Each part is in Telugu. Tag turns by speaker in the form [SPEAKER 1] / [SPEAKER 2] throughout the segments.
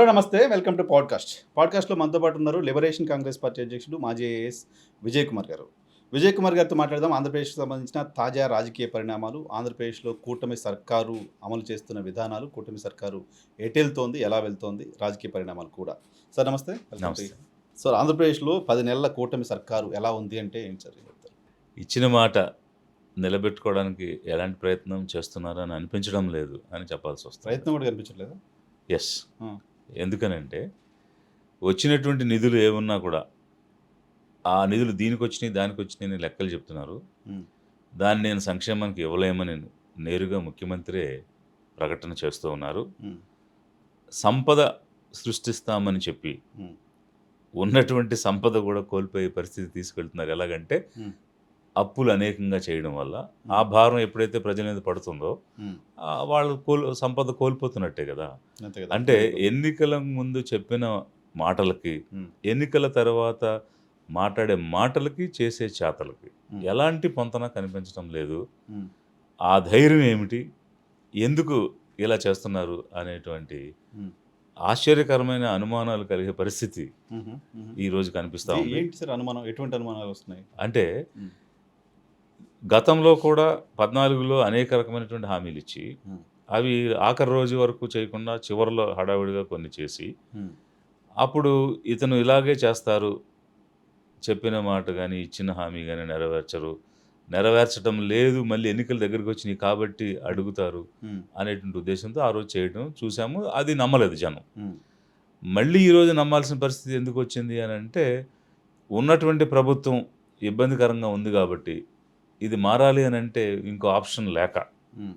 [SPEAKER 1] హలో నమస్తే. వెల్కమ్ టు పాడ్కాస్ట్‌లో మనతో పాటు ఉన్నారు లిబరేషన్ కాంగ్రెస్ పార్టీ అధ్యక్షుడు మాజీ ఐఏఎస్ విజయ్ కుమార్ గారు. విజయ్ కుమార్ గారితో మాట్లాడదాం. ఆంధ్రప్రదేశ్‌కి సంబంధించిన తాజా రాజకీయ పరిణామాలు, ఆంధ్రప్రదేశ్‌లో కూటమి సర్కారు అమలు చేస్తున్న విధానాలు, కూటమి సర్కారు ఎటెళ్తోంది, ఎలా వెళ్తోంది, రాజకీయ పరిణామాలు కూడా. సార్ నమస్తే. Welcome to.
[SPEAKER 2] నమస్తే.
[SPEAKER 1] సార్ ఆంధ్రప్రదేశ్‌లో 10 నెలల కూటమి సర్కారు ఎలా ఉంది అంటే ఏంటి సార్ చెప్తారు?
[SPEAKER 2] ఇచ్చిన మాట నిలబెట్టుకోవడానికి ఎలాంటి ప్రయత్నం చేస్తున్నారని అనిపించడం లేదు అని చెప్పాల్సొస్తుంది.
[SPEAKER 1] ప్రయత్నం కూడా కనిపించట్లేదా?
[SPEAKER 2] యెస్.
[SPEAKER 1] ఆ!
[SPEAKER 2] ఎందుకనంటే వచ్చినటువంటి నిధులు ఏమున్నా కూడా ఆ నిధులు దీనికొచ్చినాయి, దానికొచ్చినాయి అని లెక్కలు చెప్తున్నారు.
[SPEAKER 1] హ్మ్.
[SPEAKER 2] దాన్ని నేను సంక్షేమానికి ఇవ్వలేమని నేరుగా ముఖ్యమంత్రే ప్రకటన చేస్తూ ఉన్నారు.
[SPEAKER 1] హ్మ్.
[SPEAKER 2] సంపద సృష్టిస్తామని చెప్పి
[SPEAKER 1] హ్మ్.
[SPEAKER 2] ఉన్నటువంటి సంపద కూడా కోల్పోయే పరిస్థితి తీసుకెళ్తున్నారు. ఎలాగంటే
[SPEAKER 1] హ్మ్.
[SPEAKER 2] అప్పులు అనేకంగా చేయడం వల్ల ఆ భారం ఎప్పుడైతే ప్రజల మీద పడుతుందో
[SPEAKER 1] హ్మ్.
[SPEAKER 2] వాళ్ళు సంపద కోల్పోతున్నట్టే కదా.
[SPEAKER 1] అంతే కదా!
[SPEAKER 2] అంటే ఎన్నికల ముందు చెప్పిన మాటలకి,
[SPEAKER 1] హ్మ్.
[SPEAKER 2] ఎన్నికల తర్వాత మాట్లాడే మాటలకి, చేసే చేతలకి
[SPEAKER 1] హ్మ్.
[SPEAKER 2] ఎలాంటి పొంతన కనిపించడం లేదు.
[SPEAKER 1] హ్మ్.
[SPEAKER 2] ఆ ధైర్యం ఏమిటి? ఎందుకు ఇలా చేస్తున్నారు అనేటువంటి
[SPEAKER 1] హ్మ్.
[SPEAKER 2] ఆశ్చర్యకరమైన అనుమానాలు కలిగే పరిస్థితి
[SPEAKER 1] హుహు. హుహు.
[SPEAKER 2] ఈరోజు కనిపిస్తా ఉంది.
[SPEAKER 1] ఏంటి సార్ అనుమానం? ఎటువంటి అనుమానాలొస్తున్నాయి?
[SPEAKER 2] అంటే
[SPEAKER 1] హ్మ్.
[SPEAKER 2] గతంలో కూడా 14లో అనేక రకమైనటువంటి హామీలిచ్చి,
[SPEAKER 1] హ్మ్.
[SPEAKER 2] అవి ఆఖరి రోజు వరకు చేయకుండా చివరిలో హడావిడిగా కొన్ని చేసి,
[SPEAKER 1] హ్మ్.
[SPEAKER 2] అప్పుడు ఇతను ఇలాగే చేస్తారు, చెప్పిన మాట గాని, ఇచ్చిన హామీ గాని నెరవేర్చరు. నెరవేర్చడం లేదు, మళ్ళీ ఎన్నికలు దగ్గరికొచ్చినియి కాబట్టి అడుగుతారు
[SPEAKER 1] హ్మ్.
[SPEAKER 2] అనేటువంటి ఉద్దేశ్యంతో ఆ రోజు చేయడం చూసాము. అది నమ్మలేదు జనం.
[SPEAKER 1] హ్మ్.
[SPEAKER 2] మళ్ళీ ఈరోజు నమ్మాల్సిన పరిస్థితి ఎందుకొచ్చింది అనంటే, ఉన్నటువంటి ప్రభుత్వం ఇబ్బందికరంగా ఉంది గాబట్టి, ఇది మారాలి అనంటే ఇంకో ఆప్షన్ లేక,
[SPEAKER 1] హ్మ్.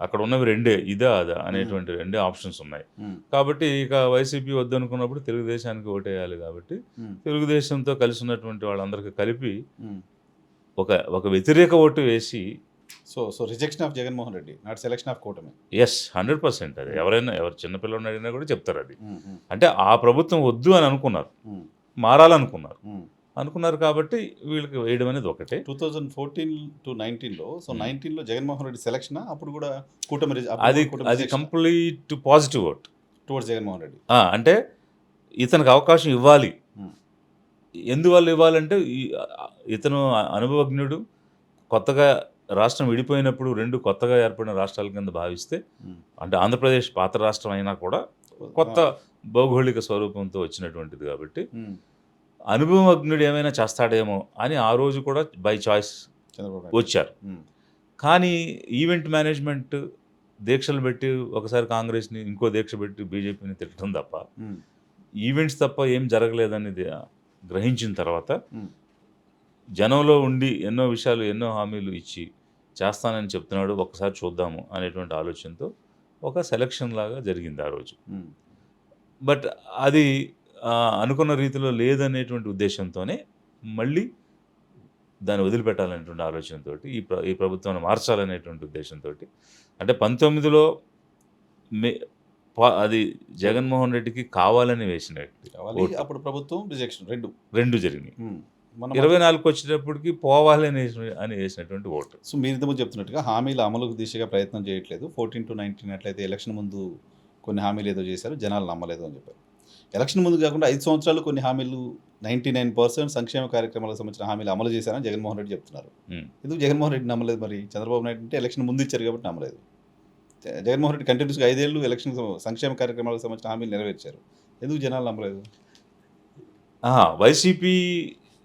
[SPEAKER 2] అక్కడ ఉన్నవి రెండే ఇదా? అదా?
[SPEAKER 1] హ్మ్.
[SPEAKER 2] అనేటువంటి రెండే ఆప్షన్స్ ఉన్నాయి.
[SPEAKER 1] హ్మ్.
[SPEAKER 2] కాబట్టి ఇక వైసీపీ వద్దనుకున్నప్పుడు తెలుగుదేశానికి ఓటేయాలి గాబట్టి,
[SPEAKER 1] హ్మ్.
[SPEAKER 2] తెలుగుదేశంతో కలిసున్నటువంటి వాళ్ళందరికి కలిపి
[SPEAKER 1] హ్మ్.
[SPEAKER 2] ఒక ఒక వ్యతిరేక ఓటు వేసి
[SPEAKER 1] so, rejection of Jaganmohan Reddy. Not selection of కూటమి.
[SPEAKER 2] యెస్. 100% అది.
[SPEAKER 1] హ్మ్.
[SPEAKER 2] ఎవరు చిన్న పిల్లోడిని అడిగినా కూడా చెప్తారది.
[SPEAKER 1] హ్మ్. హ్మ్.
[SPEAKER 2] అంటే ఆ ప్రభుత్వం వద్దు అని అనుకున్నారు.
[SPEAKER 1] హ్మ్.
[SPEAKER 2] మారాలనుకున్నారు.
[SPEAKER 1] హ్మ్.
[SPEAKER 2] అనుకున్నారు కాబట్టి వీళ్ళకి వేయడం అనేది ఒకటే.
[SPEAKER 1] 2014-19లో సో,
[SPEAKER 2] హ్మ్.
[SPEAKER 1] 19లో జగన్‌మోహన్ రెడ్డి సెలక్షనా? అప్పుడు గూడా కూటమి అప్పుడు
[SPEAKER 2] అది
[SPEAKER 1] గూడా కూటమి
[SPEAKER 2] అది
[SPEAKER 1] రిజెక్షనా?
[SPEAKER 2] Complete positive vote.
[SPEAKER 1] Towards Jaganmohan Reddy.
[SPEAKER 2] అంటే ఇతనికి అవకాశం ఇవ్వాలి.
[SPEAKER 1] హ్మ్.
[SPEAKER 2] ఎందువల్ల ఇవ్వాలంటే ఇతను అనుభవజ్ఞుడు. కొత్తగా రాష్ట్రం విడిపోయినప్పుడు 2 కొత్తగా ఏర్పడిన రాష్ట్రాల కింద భావిస్తే,
[SPEAKER 1] హ్మ్.
[SPEAKER 2] అంటే ఆంధ్రప్రదేశ్ పాత రాష్ట్రం అయినా కూడా
[SPEAKER 1] ఆ!
[SPEAKER 2] కొత్త భౌగోళిక స్వరూపంతో వచ్చినటువంటిది కాబట్టి,
[SPEAKER 1] హ్మ్.
[SPEAKER 2] అనుభవజ్ఞుడు ఏమైనా చేస్తాడేమో అని ఆ రోజు కూడా బై చాయిస్
[SPEAKER 1] చంద్రబాబు నాయుడు గారు.
[SPEAKER 2] వచ్చారు.
[SPEAKER 1] హ్మ్.
[SPEAKER 2] కానీ ఈవెంట్ మేనేజ్‌మెంట్ దీక్షలు పెట్టి ఒకసారి కాంగ్రెస్‌ని, ఇంకో దీక్ష పెట్టి బీజేపీని తిట్టడం తప్ప,
[SPEAKER 1] హ్మ్.
[SPEAKER 2] ఈవెంట్స్ తప్ప ఏం జరగలేదనేది గ్రహించిన తర్వాత,
[SPEAKER 1] హ్మ్.
[SPEAKER 2] జనంలో ఉండి ఎన్నో విషయాలు, ఎన్నో హామీలు ఇచ్చి చేస్తానని చెప్తున్నాడు. ఒక్కసారి చూద్దాము అనేటువంటి ఆలోచనతో ఒక సెలక్షన్ లాగా జరిగింది ఆ రోజు.
[SPEAKER 1] హ్మ్.
[SPEAKER 2] బట్ అది అనుకున్న రీతిలో లేదనేటువంటి ఉద్దేశ్యంతోనే మళ్ళీ దాన్ని వదిలిపెట్టాలనేటువంటి ఆలోచనతోటి ఈ ప్రభుత్వాన్ని మార్చాలనేటువంటి ఉద్దేశంతోటి, అంటే 19లో మే అది జగన్మోహన్ రెడ్డికి కావాలని వేసిన
[SPEAKER 1] కావాలి.
[SPEAKER 2] ఓటు.
[SPEAKER 1] అప్పుడు ప్రభుత్వం రిజెక్షన్ 2.
[SPEAKER 2] 2 జరిగినాయి.
[SPEAKER 1] హ్మ్. మొన్న మధ్య
[SPEAKER 2] 24కొచ్చేటప్పటికి పోవాలి అని వేసినటువంటి ఓటు.
[SPEAKER 1] సో, మీరు ఇంతకుముందు చెప్తున్నట్టుగా హామీల అమలుకు దిశగా ప్రయత్నం చేయట్లేదు. 14-19 అట్లయితే ఎలక్షన్ ముందు కొన్ని హామీలు ఏదో చేశారు. జనాలు నమ్మలేదు అని చెప్పారు. ఎలక్షన్ ముందు కాకుండా 5 సంవత్సరాలు కొన్ని హామీలు 99% సంక్షేమ కార్యక్రమాలకు సంబంధించిన హామీలు అమలు చేశారని జగన్మోహన్ రెడ్డి చెప్తున్నారు.
[SPEAKER 2] హ్మ్.
[SPEAKER 1] ఎందుకు జగన్మోహన్ రెడ్డి నమ్మలేదు మరి? చంద్రబాబు నాయుడు అంటే ఎలక్షన్ ముందు ఇచ్చారు కాబట్టి నమ్మలేదు. జగన్మోహన్ రెడ్డి కంటిన్యూస్‌గా 5 ఏళ్ళు సంక్షేమ కార్యక్రమాలకు సంబంధించిన హామీలు నెరవేర్చారు. ఎందుకు జనాలు నమ్మలేదు?
[SPEAKER 2] వైసీపీ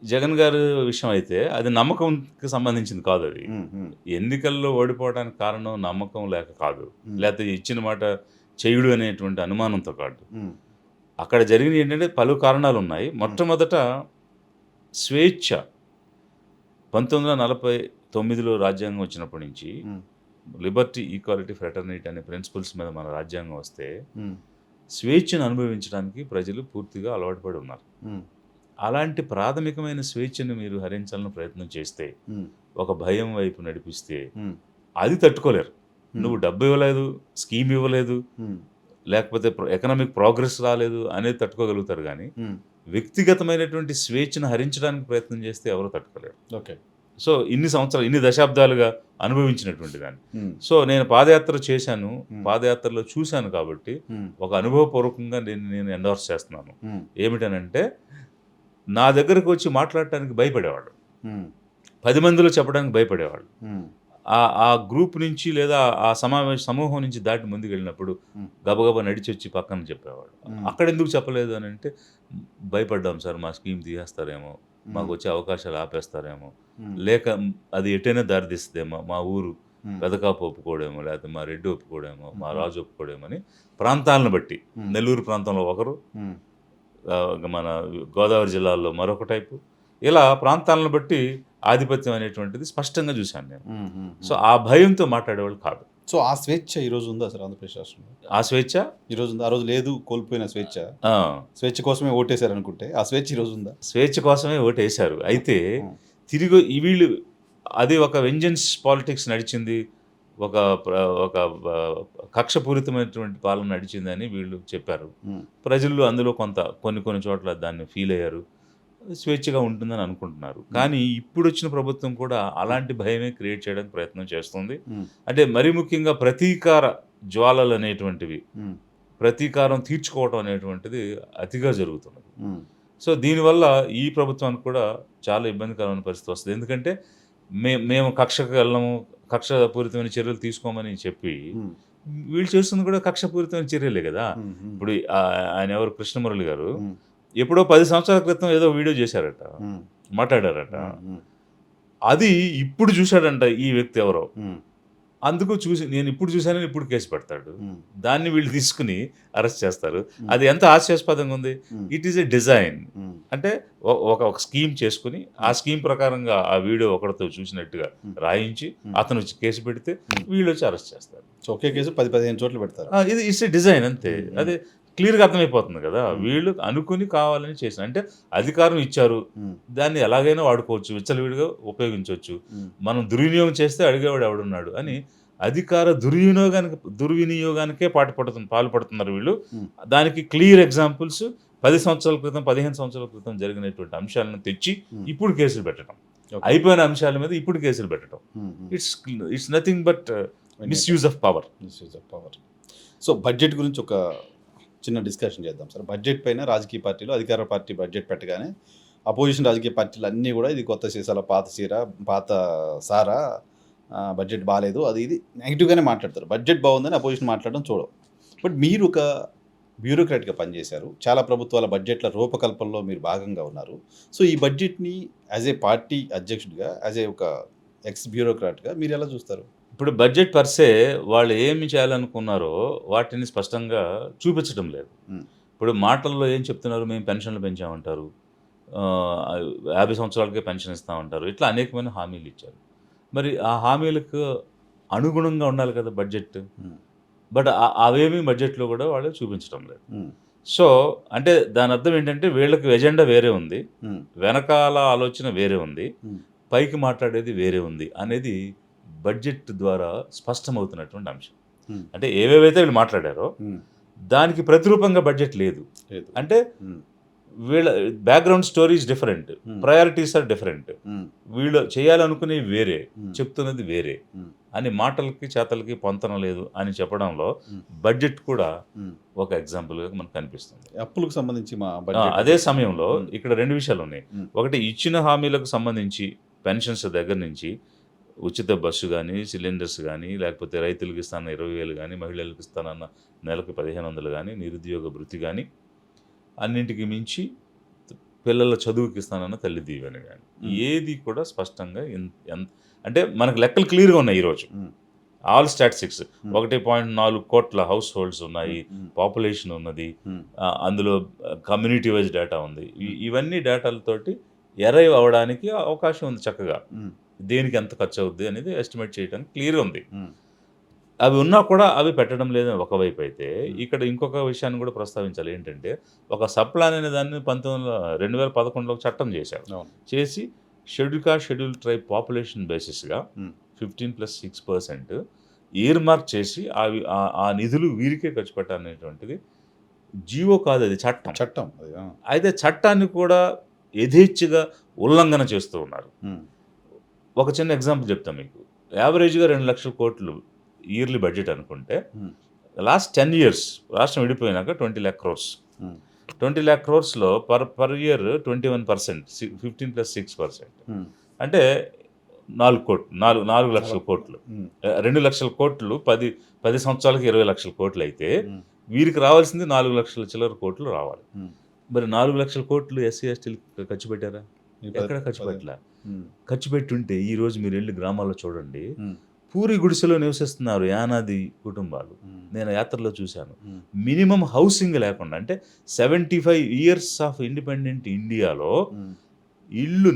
[SPEAKER 2] జగన్ గారి విషయం అయితే అది నమ్మకంకి సంబంధించింది కాదది.
[SPEAKER 1] హ్మ్. హ్మ్.
[SPEAKER 2] ఎన్నికల్లో ఓడిపోవడానికి కారణం నమ్మకం లేక కాదు.
[SPEAKER 1] హ్మ్.
[SPEAKER 2] లేతే ఇచ్చిన మాట చెయ్యడు అనేటువంటి అనుమానంతో కాదు.
[SPEAKER 1] హ్మ్.
[SPEAKER 2] అక్కడ జరిగినయి ఏంటంటే పలు కారణాలున్నాయి.
[SPEAKER 1] హ్మ్.
[SPEAKER 2] మొట్టమొదట స్వేచ్ఛ. 1949లో రాజ్యాంగం వచ్చినప్పటి నుంచి
[SPEAKER 1] హ్మ్.
[SPEAKER 2] లిబర్టీ, ఈక్వాలిటీ, ఫ్రెటర్నిటీ అనే ప్రిన్సిపల్స్ మీద మన రాజ్యాంగం వస్తే,
[SPEAKER 1] హ్మ్.
[SPEAKER 2] స్వేచ్ఛను అనుభవించడానికి ప్రజలు పూర్తిగా అలవాటు పడి ఉన్నారు.
[SPEAKER 1] హ్మ్.
[SPEAKER 2] అలాంటి ప్రాథమికమైన స్వేచ్ఛను మీరు హరించాలని ప్రయత్నం చేస్తే,
[SPEAKER 1] హ్మ్.
[SPEAKER 2] ఒక భయం వైపు నడిపిస్తే,
[SPEAKER 1] హ్మ్.
[SPEAKER 2] అది తట్టుకోలేరు.
[SPEAKER 1] హ్మ్.
[SPEAKER 2] నువ్వు డబ్బు ఇవ్వలేదు, స్కీమ్ ఇవ్వలేదు,
[SPEAKER 1] హ్మ్.
[SPEAKER 2] లేకపోతే ఎకనామిక్ ప్రోగ్రెస్ రాలేదు అనేది తట్టుకోగలుగుతారు గానీ,
[SPEAKER 1] హ్మ్.
[SPEAKER 2] వ్యక్తిగతమైనటువంటి స్వేచ్ఛను హరించడానికి ప్రయత్నం చేస్తే ఎవరు తట్టుకోలేరు.
[SPEAKER 1] ఓకే.
[SPEAKER 2] సో ఇన్ని సంవత్సరాలు, ఇన్ని దశాబ్దాలుగా అనుభవించినటువంటి దాన్ని.
[SPEAKER 1] ఉమ్,
[SPEAKER 2] సో నేను పాదయాత్ర చేశాను,
[SPEAKER 1] ఉమ్,
[SPEAKER 2] పాదయాత్రలో చూశాను కాబట్టి
[SPEAKER 1] ఉమ్,
[SPEAKER 2] ఒక అనుభవపూర్వకంగా నేను ఎండోర్స్ చేస్తున్నాను.
[SPEAKER 1] ఉమ్,
[SPEAKER 2] ఏమిటనంటే, నా దగ్గరకు వచ్చి మాట్లాడటానికి భయపడేవాడు,
[SPEAKER 1] ఉమ్,
[SPEAKER 2] 10 మందిలో చెప్పడానికి భయపడేవాడు.
[SPEAKER 1] ఉమ్,
[SPEAKER 2] ఆ గ్రూప్ నుంచి లేదా ఆ సమూహం నుంచి దాటి ముందుకు వెళ్ళినప్పుడు
[SPEAKER 1] ఉమ్,
[SPEAKER 2] గబగబా నడిచి వచ్చి పక్కన చెప్పేవాడు.
[SPEAKER 1] ఉమ్,
[SPEAKER 2] అక్కడ ఎందుకు చెప్పలేదు అని అంటే, భయపడ్డాం సార్ మా స్కీమ్ తీసేస్తారేమో, మాకు
[SPEAKER 1] ఉమ్,
[SPEAKER 2] వచ్చే అవకాశాలు ఆపేస్తారేమో,
[SPEAKER 1] ఉమ్,
[SPEAKER 2] లేక అది ఎటైనా దారితీస్తుందేమో, మా ఊరు
[SPEAKER 1] ఉమ్,
[SPEAKER 2] పెదకాపు ఒప్పుకోడేమో, లేకపోతే మా రెడ్డి ఒప్పుకోడేమో, మా
[SPEAKER 1] ఉమ్,
[SPEAKER 2] రాజు ఒప్పుకోడేమో అని ప్రాంతాలను బట్టి,
[SPEAKER 1] ఉమ్,
[SPEAKER 2] నెల్లూరు ప్రాంతంలో ఒకరు,
[SPEAKER 1] ఉమ్,
[SPEAKER 2] మన గోదావరి జిల్లాలో మరొక టైపు, ఇలా ప్రాంతాలను బట్టి ఆధిపత్యం అనేటువంటిది స్పష్టంగా చూశాను నేను.
[SPEAKER 1] ఉమ్, ఉమ్,
[SPEAKER 2] సో ఆ భయంతో మాట్లాడేవాళ్ళు కాదు.
[SPEAKER 1] సో ఆ స్వేచ్ఛ ఈ రోజు ఉందా సార్ ఆంధ్రప్రదేశ్ రాష్ట్రంలో?
[SPEAKER 2] ఆ స్వేచ్ఛ
[SPEAKER 1] ఈ రోజు ఉందా? ఆ రోజు లేదు, కోల్పోయిన స్వేచ్ఛ.
[SPEAKER 2] ఆ,
[SPEAKER 1] స్వేచ్ఛ కోసమే ఓటేశారు అనుకుంటే ఆ స్వేచ్ఛ ఈ రోజు ఉందా?
[SPEAKER 2] స్వేచ్ఛ కోసమే ఓటేశారు. అయితే
[SPEAKER 1] ఉమ్,
[SPEAKER 2] తిరిగి వీళ్ళు అది ఒక వెంజన్స్ పాలిటిక్స్ నడిచింది, ఒక ఒక కక్షపూరితమైనటువంటి పాలన నడిచిందని వీళ్ళు చెప్పారు.
[SPEAKER 1] ఉమ్,
[SPEAKER 2] ప్రజలు అందులో కొన్ని చోట్ల దాన్ని ఫీల్ అయ్యారు, స్వేచ్ఛగా ఉంటుందని అనుకుంటున్నారు. కానీ ఇప్పుడు వచ్చిన ప్రభుత్వం కూడా అలాంటి భయమే క్రియేట్ చేయడానికి ప్రయత్నం చేస్తుంది.
[SPEAKER 1] ఉమ్,
[SPEAKER 2] అంటే మరీ ముఖ్యంగా ప్రతీకార జ్వాలలు అనేటువంటివి,
[SPEAKER 1] ఉమ్,
[SPEAKER 2] ప్రతీకారం తీర్చుకోవటం అనేటువంటిది అతిగా జరుగుతున్నది.
[SPEAKER 1] ఉమ్,
[SPEAKER 2] సో దీనివల్ల ఈ ప్రభుత్వానికి కూడా చాలా ఇబ్బందికరమైన పరిస్థితి వస్తుంది. ఎందుకంటే మేము కక్షకు వెళ్ళము, కక్షపూరితమైన చర్యలు తీసుకోమని చెప్పి,
[SPEAKER 1] ఉమ్,
[SPEAKER 2] వీళ్ళు చేస్తుంది కూడా కక్షపూరితమైన చర్యలే కదా.
[SPEAKER 1] ఉమ్, ఉమ్,
[SPEAKER 2] ఇప్పుడు ఆయన ఎవరు, కృష్ణమురళి గారు
[SPEAKER 1] ఉమ్,
[SPEAKER 2] ఎప్పుడో 10 సంవత్సరాల క్రితం ఏదో వీడియో చేశారట,
[SPEAKER 1] ఉమ్,
[SPEAKER 2] మాట్లాడారట.
[SPEAKER 1] ఉమ్,
[SPEAKER 2] అది ఇప్పుడు చూశాడంట ఈ వ్యక్తి ఎవరో.
[SPEAKER 1] ఉమ్,
[SPEAKER 2] అందుకు నేను ఇప్పుడు చూశానని ఇప్పుడు కేసు పెడతాడు.
[SPEAKER 1] ఉమ్,
[SPEAKER 2] దాన్ని వీళ్ళు తీసుకుని అరెస్ట్ చేస్తారు.
[SPEAKER 1] Hmm.
[SPEAKER 2] అది ఎంత హాస్యాస్పదంగా ఉంది.
[SPEAKER 1] ఉమ్,
[SPEAKER 2] ఇట్ ఈస్ ఎ డిజైన్.
[SPEAKER 1] ఉమ్,
[SPEAKER 2] అంటే ఒక స్కీమ్ చేసుకుని ఆ స్కీమ్ ప్రకారంగా ఆ వీడియో ఒకరితో చూసినట్టుగా రాయించి అతను వచ్చి కేసు పెడితే వీళ్ళు వచ్చి అరెస్ట్ చేస్తారు.
[SPEAKER 1] సో ఒకే కేసు 10-15 చోట్ల పెడతారు.
[SPEAKER 2] ఇది ఇట్స్ ఎ డిజైన్ అంతే. అదే క్లియర్గా అర్థమైపోతుంది కదా.
[SPEAKER 1] Hmm.
[SPEAKER 2] వీళ్ళు అనుకుని కావాలని చేసిన, అంటే అధికారం ఇచ్చారు,
[SPEAKER 1] ఉమ్,
[SPEAKER 2] దాన్ని ఎలాగైనా వాడుకోవచ్చు, విచ్చలవిడిగా ఉపయోగించవచ్చు.
[SPEAKER 1] ఉమ్,
[SPEAKER 2] మనం దుర్వినియోగం చేస్తే అడిగేవాడు ఎవడున్నాడు అని అధికార దుర్వినియోగానికే పాల్పడుతున్నారు వీళ్ళు.
[SPEAKER 1] ఉమ్,
[SPEAKER 2] దానికి క్లియర్ ఎగ్జాంపుల్స్ 10 సంవత్సరాల క్రితం, 15 సంవత్సరాల క్రితం జరిగినటువంటి అంశాలను తెచ్చి
[SPEAKER 1] ఉమ్,
[SPEAKER 2] ఇప్పుడు కేసులు పెట్టడం,
[SPEAKER 1] Okay.
[SPEAKER 2] అయిపోయిన అంశాల మీద ఇప్పుడు కేసులు పెట్టడం,
[SPEAKER 1] um, um.
[SPEAKER 2] It's nothing but misuse of power.
[SPEAKER 1] Misuse of power. So budget గురించి ఒక చిన్న డిస్కషన్ చేద్దాం సార్. బడ్జెట్ పైన రాజకీయ పార్టీలు, అధికార పార్టీ బడ్జెట్ పెట్టగానే అపోజిషన్ రాజకీయ పార్టీలు అన్నీ కూడా ఇది కొత్త సీసాల పాత సీర, పాత సారా, బడ్జెట్ బాగాలేదు, అది ఇది నెగిటివ్గానే మాట్లాడతారు. బడ్జెట్ బాగుందని అపోజిషన్ మాట్లాడడం చూడం. బట్ మీరు ఒక బ్యూరోక్రాట్గా పనిచేశారు, చాలా ప్రభుత్వాల బడ్జెట్ల రూపకల్పనలో మీరు భాగంగా ఉన్నారు. సో ఈ బడ్జెట్ని యాజ్ ఏ పార్టీ అధ్యక్షుడిగా, యాజ్ ఏ ఒక ఎక్స్ బ్యూరోక్రాట్గా మీరు ఎలా చూస్తారు?
[SPEAKER 2] ఇప్పుడు బడ్జెట్ పర్సే వాళ్ళు ఏమి చేయాలనుకున్నారో వాటిని స్పష్టంగా చూపించడం లేదు.
[SPEAKER 1] Hmm.
[SPEAKER 2] ఇప్పుడు మాటల్లో ఏం చెప్తున్నారు, మేము పెన్షన్లు పెంచామంటారు, 50 సంవత్సరాలకే పెన్షన్ ఇస్తామంటారు, ఇట్లా అనేకమైన హామీలు ఇచ్చారు. మరి ఆ హామీలకు అనుగుణంగా ఉండాలి కదా బడ్జెట్.
[SPEAKER 1] Hmm.
[SPEAKER 2] బట్ అవేమీ బడ్జెట్లో కూడా వాళ్ళు చూపించడం లేదు.
[SPEAKER 1] Hmm.
[SPEAKER 2] సో అంటే దాని అర్థం ఏంటంటే వీళ్ళకి ఎజెండా వేరే ఉంది,
[SPEAKER 1] Hmm.
[SPEAKER 2] వెనకాల ఆలోచన వేరే ఉంది,
[SPEAKER 1] Hmm.
[SPEAKER 2] పైకి మాట్లాడేది వేరే ఉంది అనేది బడ్జెట్ ద్వారా స్పష్టమవుతున్నటువంటి అంశం.
[SPEAKER 1] Hmm.
[SPEAKER 2] అంటే ఏవేవైతే వీళ్ళు మాట్లాడారో
[SPEAKER 1] Hmm.
[SPEAKER 2] దానికి ప్రతిరూపంగా బడ్జెట్ లేదు.
[SPEAKER 1] లేదు.
[SPEAKER 2] అంటే
[SPEAKER 1] Hmm.
[SPEAKER 2] వీళ్ళ background stories different,
[SPEAKER 1] Hmm.
[SPEAKER 2] Priorities are different.
[SPEAKER 1] Hmm.
[SPEAKER 2] వీళ్ళు చేయాలనుకునేవి వేరే,
[SPEAKER 1] Hmm.
[SPEAKER 2] చెప్తున్నది వేరే
[SPEAKER 1] Hmm.
[SPEAKER 2] అని మాటలకి చేతలకి పొంతన లేదు అని చెప్పడంలో
[SPEAKER 1] Hmm.
[SPEAKER 2] బడ్జెట్ కూడా
[SPEAKER 1] Hmm.
[SPEAKER 2] ఒక ఎగ్జాంపుల్గా మనకు కనిపిస్తుంది.
[SPEAKER 1] అప్పులకు సంబంధించి మా బడ్జెట్
[SPEAKER 2] అదే సమయంలో
[SPEAKER 1] Hmm.
[SPEAKER 2] ఇక్కడ 2 విషయాలు ఉన్నాయి.
[SPEAKER 1] Hmm.
[SPEAKER 2] ఒకటి, ఇచ్చిన హామీలకు సంబంధించి పెన్షన్స్ దగ్గర నుంచి ఉచిత బస్సు కానీ, సిలిండర్స్ కానీ, లేకపోతే రైతులకు ఇస్తానన్న 20,000 కానీ, మహిళలకు ఇస్తానన్న నెలకు 1,500 కానీ, నిరుద్యోగ భృతి కానీ, అన్నింటికి మించి పిల్లల చదువుకి ఇస్తానన్న తల్లి దీవెన కానీ, ఏది కూడా స్పష్టంగా అంటే మనకు లెక్కలు క్లియర్గా ఉన్నాయి ఈరోజు.
[SPEAKER 1] Hmm.
[SPEAKER 2] ఆల్ స్టాటిస్టిక్స్ 1.4 కోట్ల హౌస్ హోల్డ్స్ ఉన్నాయి,
[SPEAKER 1] Hmm.
[SPEAKER 2] పాపులేషన్ ఉన్నది,
[SPEAKER 1] Hmm.
[SPEAKER 2] అందులో కమ్యూనిటీ వైజ్ డేటా ఉంది. ఇవన్నీ డేటాలతోటి ఎరైవ్ అవ్వడానికి అవకాశం ఉంది చక్కగా.
[SPEAKER 1] Hmm.
[SPEAKER 2] దేనికి ఎంత ఖర్చు అవుద్ది అనేది ఎస్టిమేట్ చేయడానికి క్లియర్గా ఉంది.
[SPEAKER 1] Hmm.
[SPEAKER 2] అవి ఉన్నా కూడా అవి పెట్టడం లేదని ఒకవైపు అయితే, ఇక్కడ ఇంకొక విషయాన్ని కూడా ప్రస్తావించాలి. ఏంటంటే ఒక సప్లాన్ అనే దాన్ని 2011లో చట్టం చేశారు.
[SPEAKER 1] అవును.
[SPEAKER 2] చేసి షెడ్యూల్ ట్రైబ్ పాపులేషన్ బేసిస్గా
[SPEAKER 1] Hmm.
[SPEAKER 2] 15+6% ఇయర్ మార్క్ చేసి ఆ నిధులు వీరికే ఖర్చు పెట్టాలనేటువంటిది జీవో కాదు, అది చట్టం.
[SPEAKER 1] చట్టం అది.
[SPEAKER 2] అయితే చట్టాన్ని కూడా యథేచ్ఛగా ఉల్లంఘన చేస్తూ ఉన్నారు.
[SPEAKER 1] Hmm.
[SPEAKER 2] ఒక చిన్న ఎగ్జాంపుల్ చెప్తాను మీకు. యావరేజ్‌గా 2,00,000 కోట్లు ఇయర్లీ బడ్జెట్ అనుకుంటే,
[SPEAKER 1] హ్మ్.
[SPEAKER 2] లాస్ట్ 10 ఇయర్స్ రాష్ట్రం విడిపోయినాక 20,00,000 క్రోర్స్.
[SPEAKER 1] హ్మ్.
[SPEAKER 2] 20,00,000 క్రోర్స్‌లో పర్ ఇయర్ 21% 15+6%
[SPEAKER 1] హ్మ్.
[SPEAKER 2] అంటే 4,00,000 కోట్లు.
[SPEAKER 1] హ్మ్.
[SPEAKER 2] 2,00,000 కోట్లు 10 సంవత్సరాలకి 20,00,000 కోట్లు అయితే,
[SPEAKER 1] హ్మ్.
[SPEAKER 2] వీరికి రావాల్సింది 4,00,000 చిల్లర కోట్లు రావాలి.
[SPEAKER 1] హ్మ్.
[SPEAKER 2] మరి 4,00,000 కోట్లు ఎస్సీ, ఎస్టీలకి ఖర్చు పెట్టారా?
[SPEAKER 1] ఈ
[SPEAKER 2] ఎక్కడ ఖర్చు
[SPEAKER 1] 10
[SPEAKER 2] పెట్టలా.
[SPEAKER 1] హ్మ్.
[SPEAKER 2] ఖర్చు పెట్టుంటే ఈరోజు మీరెళ్లి గ్రామాల్లో చూడండి.
[SPEAKER 1] హ్మ్.
[SPEAKER 2] పూరి గుడిసెలో నివసిస్తున్నారు యానాది కుటుంబాలు.
[SPEAKER 1] హ్మ్.
[SPEAKER 2] నేను యాత్రలో చూశాను.
[SPEAKER 1] హ్మ్.
[SPEAKER 2] మినిమమ్ హౌసింగ్ లేకుండా అంటే 75 ఇయర్స్ ఆఫ్ ఇండిపెండెంట్ ఇండియాలో
[SPEAKER 1] హ్మ్.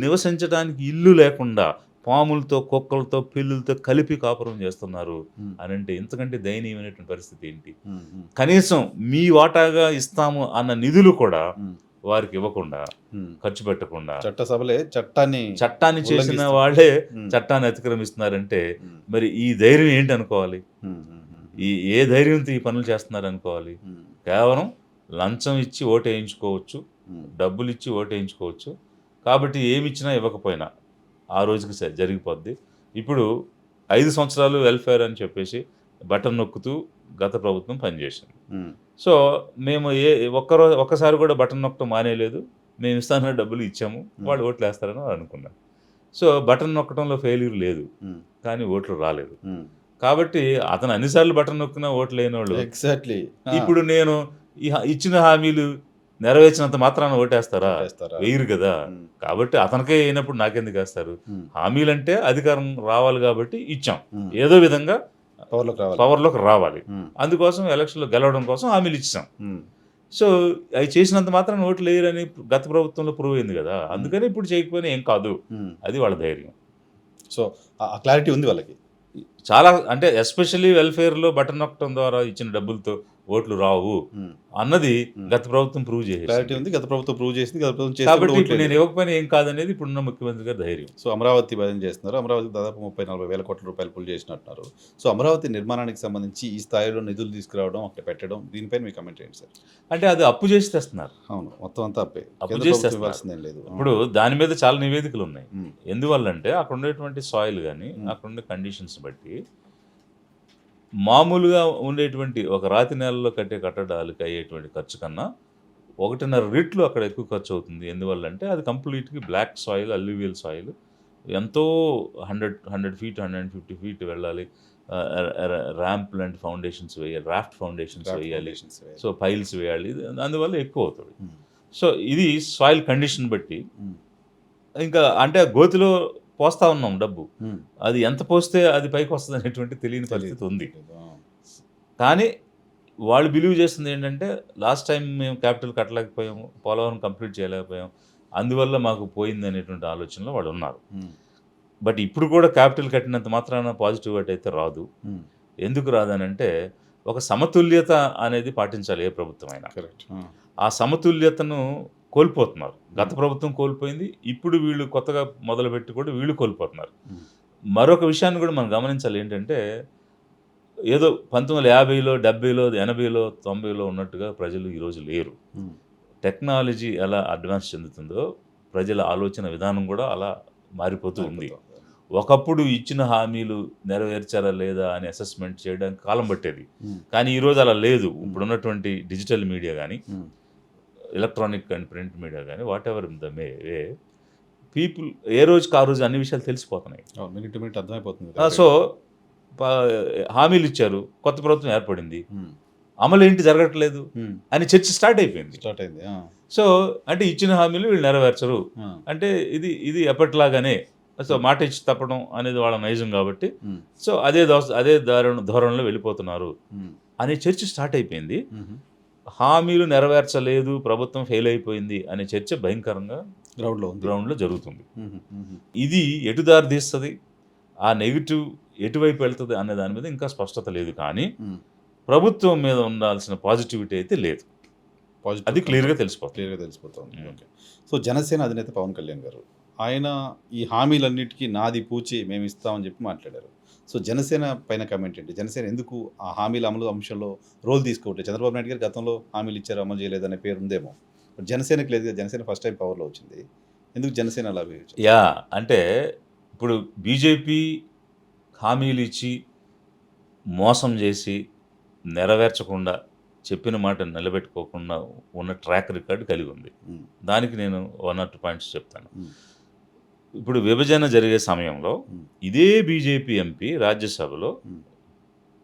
[SPEAKER 2] నివసించడానికి ఇల్లు లేకుండా పాములతో, కుక్కలతో, పిల్లులతో కలిపి కాపురం చేస్తున్నారు
[SPEAKER 1] హ్మ్.
[SPEAKER 2] అనంటే ఇంతకంటే దయనీయమైనటువంటి పరిస్థితి ఏంటి?
[SPEAKER 1] హ్మ్. హ్మ్.
[SPEAKER 2] కనీసం మీ వాటాగా ఇస్తాము అన్న నిధులు కూడా
[SPEAKER 1] హ్మ్.
[SPEAKER 2] వారికి ఇవ్వకుండా,
[SPEAKER 1] హ్మ్.
[SPEAKER 2] ఖర్చు పెట్టకుండా,
[SPEAKER 1] చట్టసభలే చట్టాన్ని
[SPEAKER 2] చట్టాన్ని చేసిన
[SPEAKER 1] ఉల్లంఘిస్తూ
[SPEAKER 2] వాళ్ళే
[SPEAKER 1] హ్మ్.
[SPEAKER 2] చట్టాన్ని అతిక్రమిస్తున్నారంటే
[SPEAKER 1] హ్మ్.
[SPEAKER 2] మరి ఈ ధైర్యం ఏంటనుకోవాలి?
[SPEAKER 1] హ్మ్. హ్మ్. హ్మ్.
[SPEAKER 2] ఏ ధైర్యంతో ఈ పనులు చేస్తున్నారనుకోవాలి?
[SPEAKER 1] హ్మ్.
[SPEAKER 2] కేవలం లంచం ఇచ్చి ఓటేయించుకోవచ్చు.
[SPEAKER 1] హ్మ్.
[SPEAKER 2] డబ్బులిచ్చి ఓటేయించుకోవచ్చు. కాబట్టి ఏమిచ్చినా ఇవ్వకపోయినా ఆ రోజుకి జరిగిపోద్ది. ఇప్పుడు 5 సంవత్సరాలు వెల్‌ఫేర్ అని చెప్పేసి బటన్ నొక్కుతూ గత ప్రభుత్వం పనిచేసింది.
[SPEAKER 1] హ్మ్.
[SPEAKER 2] సో, మేము ఒక్కసారి కూడా బటన్ నొక్కడం మానేయలేదు. మేము ఇస్తానన్న డబ్బులు ఇచ్చాము.
[SPEAKER 1] హ్మ్.
[SPEAKER 2] వాళ్ళు ఓట్లేస్తారని అనుకున్నాం. సో, బటన్ నొక్కడంలో ఫెయిల్యూర్ లేదు.
[SPEAKER 1] హ్మ్.
[SPEAKER 2] కానీ ఓట్లు రాలేదు.
[SPEAKER 1] హ్మ్.
[SPEAKER 2] కాబట్టి అతను అన్ని సార్లు బటన్ నొక్కినా ఓట్లు లేనోళ్ళు
[SPEAKER 1] ఎగ్జాక్ట్‌లీ. ఆ!
[SPEAKER 2] ఇప్పుడు నేను ఇచ్చిన హామీలు నెరవేర్చినంత మాత్రాన ఓటేస్తారా?
[SPEAKER 1] కొట్టేస్తారా?
[SPEAKER 2] వెయ్యరు గదా!
[SPEAKER 1] హ్మ్.
[SPEAKER 2] కాబట్టి అతనికే ఎయనప్పుడు నాకెందుకేస్తారు?
[SPEAKER 1] హ్మ్.
[SPEAKER 2] హామీలంటే అధికారం రావాలి గాబట్టి ఇచ్చాం.
[SPEAKER 1] హ్మ్.
[SPEAKER 2] ఏదో విధంగా
[SPEAKER 1] పవర్‌లోకి రావాలి.
[SPEAKER 2] పవర్‌లోకి రావాలి.
[SPEAKER 1] హ్మ్.
[SPEAKER 2] అందుకోసం ఎలక్షన్‌లో గెలవడం కోసం హామీలిచ్చేసాం.
[SPEAKER 1] హ్మ్.
[SPEAKER 2] సో, అయి చేసినంత మాత్రాన ఓట్లేయరని గత ప్రభుత్వంలో ప్రూవ్ అయింది గదా!
[SPEAKER 1] హ్మ్.
[SPEAKER 2] అందుకని ఇప్పుడు చేయకపోయినా ఏం కాదు.
[SPEAKER 1] హ్మ్.
[SPEAKER 2] అది వాళ్ళ ధైర్యం.
[SPEAKER 1] సో, ఆ క్లారిటీ ఉంది వాళ్ళకి.
[SPEAKER 2] చాలా అంటే ఎస్పెషల్లీ వెల్‌ఫేర్‌లో బటన్ నొక్కడం ద్వారా ఇచ్చిన డబ్బులతో ఓట్లు రావు
[SPEAKER 1] హ్మ్.
[SPEAKER 2] అన్నది
[SPEAKER 1] హ్మ్.
[SPEAKER 2] గత ప్రభుత్వం ప్రూవ్
[SPEAKER 1] క్లారిటీ
[SPEAKER 2] చేసేసింది.
[SPEAKER 1] ఉంది. గత ప్రభుత్వం ప్రూవ్ చేసింది. గత ప్రభుత్వం చేస్తే కూడా
[SPEAKER 2] కాబట్టి ఇప్పుడు నేను
[SPEAKER 1] ఓట్లేయలేదు.
[SPEAKER 2] ఇవ్వకపోయినా ఏం కాదనేది ఇప్పుడున్న ముఖ్యమంత్రి గారి ధైర్యం.
[SPEAKER 1] సో, అమరావతి భజన చేస్తున్నారు. అమరావతికి దాదాపు 30, 40 వేల కోట్ల రూపాయలు పుల్ చేసినట్టున్నారు. సో, అమరావతి నిర్మాణానికి సంబంధించి ఈ స్థాయిలో నిధులు తీసుకురావడం, అక్కడ పెట్టడం దీనిపైన మీ కామెంట్ ఏంటి సార్?
[SPEAKER 2] అంటే అది అప్పు చేసి తెస్తున్నారు.
[SPEAKER 1] అవును. మొత్తం అంతా అప్పే.
[SPEAKER 2] అప్పు
[SPEAKER 1] కేంద్ర
[SPEAKER 2] చేసి
[SPEAKER 1] ప్రభుత్వం
[SPEAKER 2] తెస్తున్నారు.
[SPEAKER 1] ఇవ్వాల్సిందేం లేదు. ఆ!
[SPEAKER 2] ఇప్పుడు దాని మీద చాలా నివేదికలున్నాయి.
[SPEAKER 1] హ్మ్.
[SPEAKER 2] ఎందువల్లంటే అక్కడ ఉండేటువంటి సాయిల్ గాని,
[SPEAKER 1] హ్మ్.
[SPEAKER 2] అక్కడుండే కండిషన్స్ బట్టి మామూలుగా ఉండేటువంటి ఒక రాతి నేలలో కట్టే కట్టడాలకి అయ్యేటువంటి ఖర్చు కన్నా 1.5 రెట్లు అక్కడ ఎక్కువ ఖర్చవుతుంది. ఎందువల్లంటే అది కంప్లీట్‌గా బ్లాక్ సాయిల్, అల్యూవియల్ సాయిల్. ఎంతో 100 ఫీట్, 150 ఫీట్ వెళ్ళాలి. ఆహ్, ర్యాంప్ లాంటి ఫౌండేషన్స్ వేయాలి. రాఫ్ట్ ఫౌండేషన్స్
[SPEAKER 1] క్రాఫ్ట్
[SPEAKER 2] వేయాలి.
[SPEAKER 1] ఫౌండేషన్స్ వేయాలి.
[SPEAKER 2] సో, పైల్స్ వేయాలి. అందువల్ల ఎక్కువవుతది.
[SPEAKER 1] హ్మ్.
[SPEAKER 2] సో, ఇది సాయిల్ కండిషన్ బట్టి
[SPEAKER 1] హ్మ్.
[SPEAKER 2] ఇంకా అంటే గోతిలో పోస్తా ఉన్నాం డబ్బు.
[SPEAKER 1] హ్మ్.
[SPEAKER 2] అది ఎంత పోస్తే అది పైకొస్తదనేటువంటి తెలియని
[SPEAKER 1] తెలీదు.
[SPEAKER 2] పరిస్థితి ఉంది.
[SPEAKER 1] తెలీదు. ఆ!
[SPEAKER 2] కానీ వాళ్ళు బిలీవ్ చేస్తుందేంటంటే, లాస్ట్ టైమ్ మేము క్యాపిటల్ కట్టలేకపోయాము. పోలవరం కంప్లీట్ చేయలేకపోయాం. అందువల్ల మాకు పోయిందనేటువంటి ఆలోచనలో వాళ్ళున్నారు.
[SPEAKER 1] హ్మ్.
[SPEAKER 2] బట్ ఇప్పుడు కూడా క్యాపిటల్ కట్టినంత మాత్రాన పాజిటివ్ అయితే రాదు.
[SPEAKER 1] హ్మ్.
[SPEAKER 2] ఎందుకు రాదనంటే, ఒక సమతుల్యత అనేది పాటించాలి ఏ ప్రభుత్వమైనా.
[SPEAKER 1] కరెక్ట్. ఆ!
[SPEAKER 2] ఆ సమతుల్యతను కోల్పోతున్నారు. గత
[SPEAKER 1] హ్మ్.
[SPEAKER 2] ప్రభుత్వం కోల్పోయింది. ఇప్పుడు వీళ్ళు కొత్తగా మొదలుపెట్టి కూడా వీళ్ళు కోల్పోతున్నారు.
[SPEAKER 1] హ్మ్.
[SPEAKER 2] మరొక విషయాన్ని కూడా మనం గమనించాలి ఏంటంటే, ఏదో 1950లో, 70లో, 80లో, 90లో ఉన్నట్టుగా ప్రజలు ఈరోజు లేరు.
[SPEAKER 1] హ్మ్.
[SPEAKER 2] టెక్నాలజీ ఎలా అడ్వాన్స్ చెందుతుందో, ప్రజల ఆలోచన విధానం కూడా అలా మారిపోతూ ఉంది.
[SPEAKER 1] మారిపోతాం.
[SPEAKER 2] ఒకప్పుడు ఇచ్చిన హామీలు నెరవేర్చారా లేదా అని అసెస్మెంట్ చేయడానికి కాలం పట్టేది.
[SPEAKER 1] హ్మ్.
[SPEAKER 2] కానీ ఈరోజు అలా లేదు.
[SPEAKER 1] హ్మ్.
[SPEAKER 2] ఇప్పుడున్నటువంటి డిజిటల్ మీడియా గాని,
[SPEAKER 1] హ్మ్.
[SPEAKER 2] ఎలక్ట్రానిక్ అండ్ ప్రింట్ మీడియా గాని వాటెవర్ ద వే పీపుల్ ఏ రోజుకి ఆ రోజు అన్ని విషయాలు తెలిసిపోతున్నాయి.
[SPEAKER 1] అవును. మినిట్ టు మినిట్ అర్థమైపోతుంది
[SPEAKER 2] సో,
[SPEAKER 1] ఎవరైనా.
[SPEAKER 2] ప హామీలిచ్చారు. కొత్త ప్రభుత్వం ఏర్పడింది.
[SPEAKER 1] హ్మ్.
[SPEAKER 2] అమలేంటి జరగట్లేదు
[SPEAKER 1] హ్మ్.
[SPEAKER 2] అని చర్చ స్టార్ట్ అయిపోయింది.
[SPEAKER 1] స్టార్ట్ అయింది. ఆ!
[SPEAKER 2] సో, అంటే ఇచ్చిన హామీలు వీళ్ళు నెరవేర్చరు.
[SPEAKER 1] ఆ!
[SPEAKER 2] అంటే ఇది ఎప్పటిలాగానే. సో,
[SPEAKER 1] హ్మ్.
[SPEAKER 2] మాట ఇచ్చి తప్పడం అనేది వాళ్ళ నైజం గాబట్టి,
[SPEAKER 1] హ్మ్.
[SPEAKER 2] సో, అదే ధోరణిలో వెళ్ళిపోతున్నారు
[SPEAKER 1] హ్మ్.
[SPEAKER 2] అనే చర్చ స్టార్ట్ అయిపోయింది.
[SPEAKER 1] హుహు.
[SPEAKER 2] హామీలు నెరవేర్చలేదు, ప్రభుత్వం ఫెయిల్ అయిపోయింది అనే చర్చ భయంకరంగా
[SPEAKER 1] గ్రౌండ్‌లో ఉంది.
[SPEAKER 2] గ్రౌండ్‌లో జరుగుతుంది.
[SPEAKER 1] హుహు. హుహు.
[SPEAKER 2] ఇది ఎటు దారి తీస్తది? ఆ నెగెటివ్ ఎటువైపు వెళ్తది అనే దాని మీద ఇంకా స్పష్టత లేదు కానీ,
[SPEAKER 1] హ్మ్.
[SPEAKER 2] ప్రభుత్వం మీద ఉండాల్సిన పాజిటివిటీ అయితే లేదు.
[SPEAKER 1] పాజిటివ్
[SPEAKER 2] అది క్లియర్‌గా
[SPEAKER 1] కంట్రోల్
[SPEAKER 2] తెలిసిపోతుంది.
[SPEAKER 1] క్లియర్‌గా తెలిసిపోతోంది.
[SPEAKER 2] హ్మ్.
[SPEAKER 1] ఓకే. సో, జనసేన అధినేత పవన్ కళ్యాణ్ గారు, ఆయన ఈ హామీలన్నిటికి నాది పూచి మేమిస్తామని చెప్పి మాట్లాడారు. సో, జనసేన పైన కామెంట్ ఏంటి? జనసేన ఎందుకు ఆ హామీల అమలు అంశంలో రోల్ తీసుకోవట్లేదు? చంద్రబాబు నాయుడు గారు గతంలో హామీలు ఇచ్చారు, అమలు చేయలేదనే పేరు ఉందేమో. బట్ జనసేనకి లేదు కదా! జనసేన ఫస్ట్ టైమ్ పవర్‌లో వచ్చింది. ఎందుకు జనసేన అలా బిహేవ్ చేస్తుంది?
[SPEAKER 2] యాహ్! అంటే ఇప్పుడు బీజేపీ హామీలు ఇచ్చి మోసం చేసి నెరవేర్చకుండా చెప్పిన మాట నిలబెట్టుకోకుండా ఉన్న ట్రాక్ రికార్డ్ కలిగి ఉంది. దానికి నేను 1 or 2 పాయింట్స్ చెప్తాను. ఇప్పుడు విభజన జరిగే సమయంలో ఇదే బీజేపీ ఎంపీ రాజ్యసభలో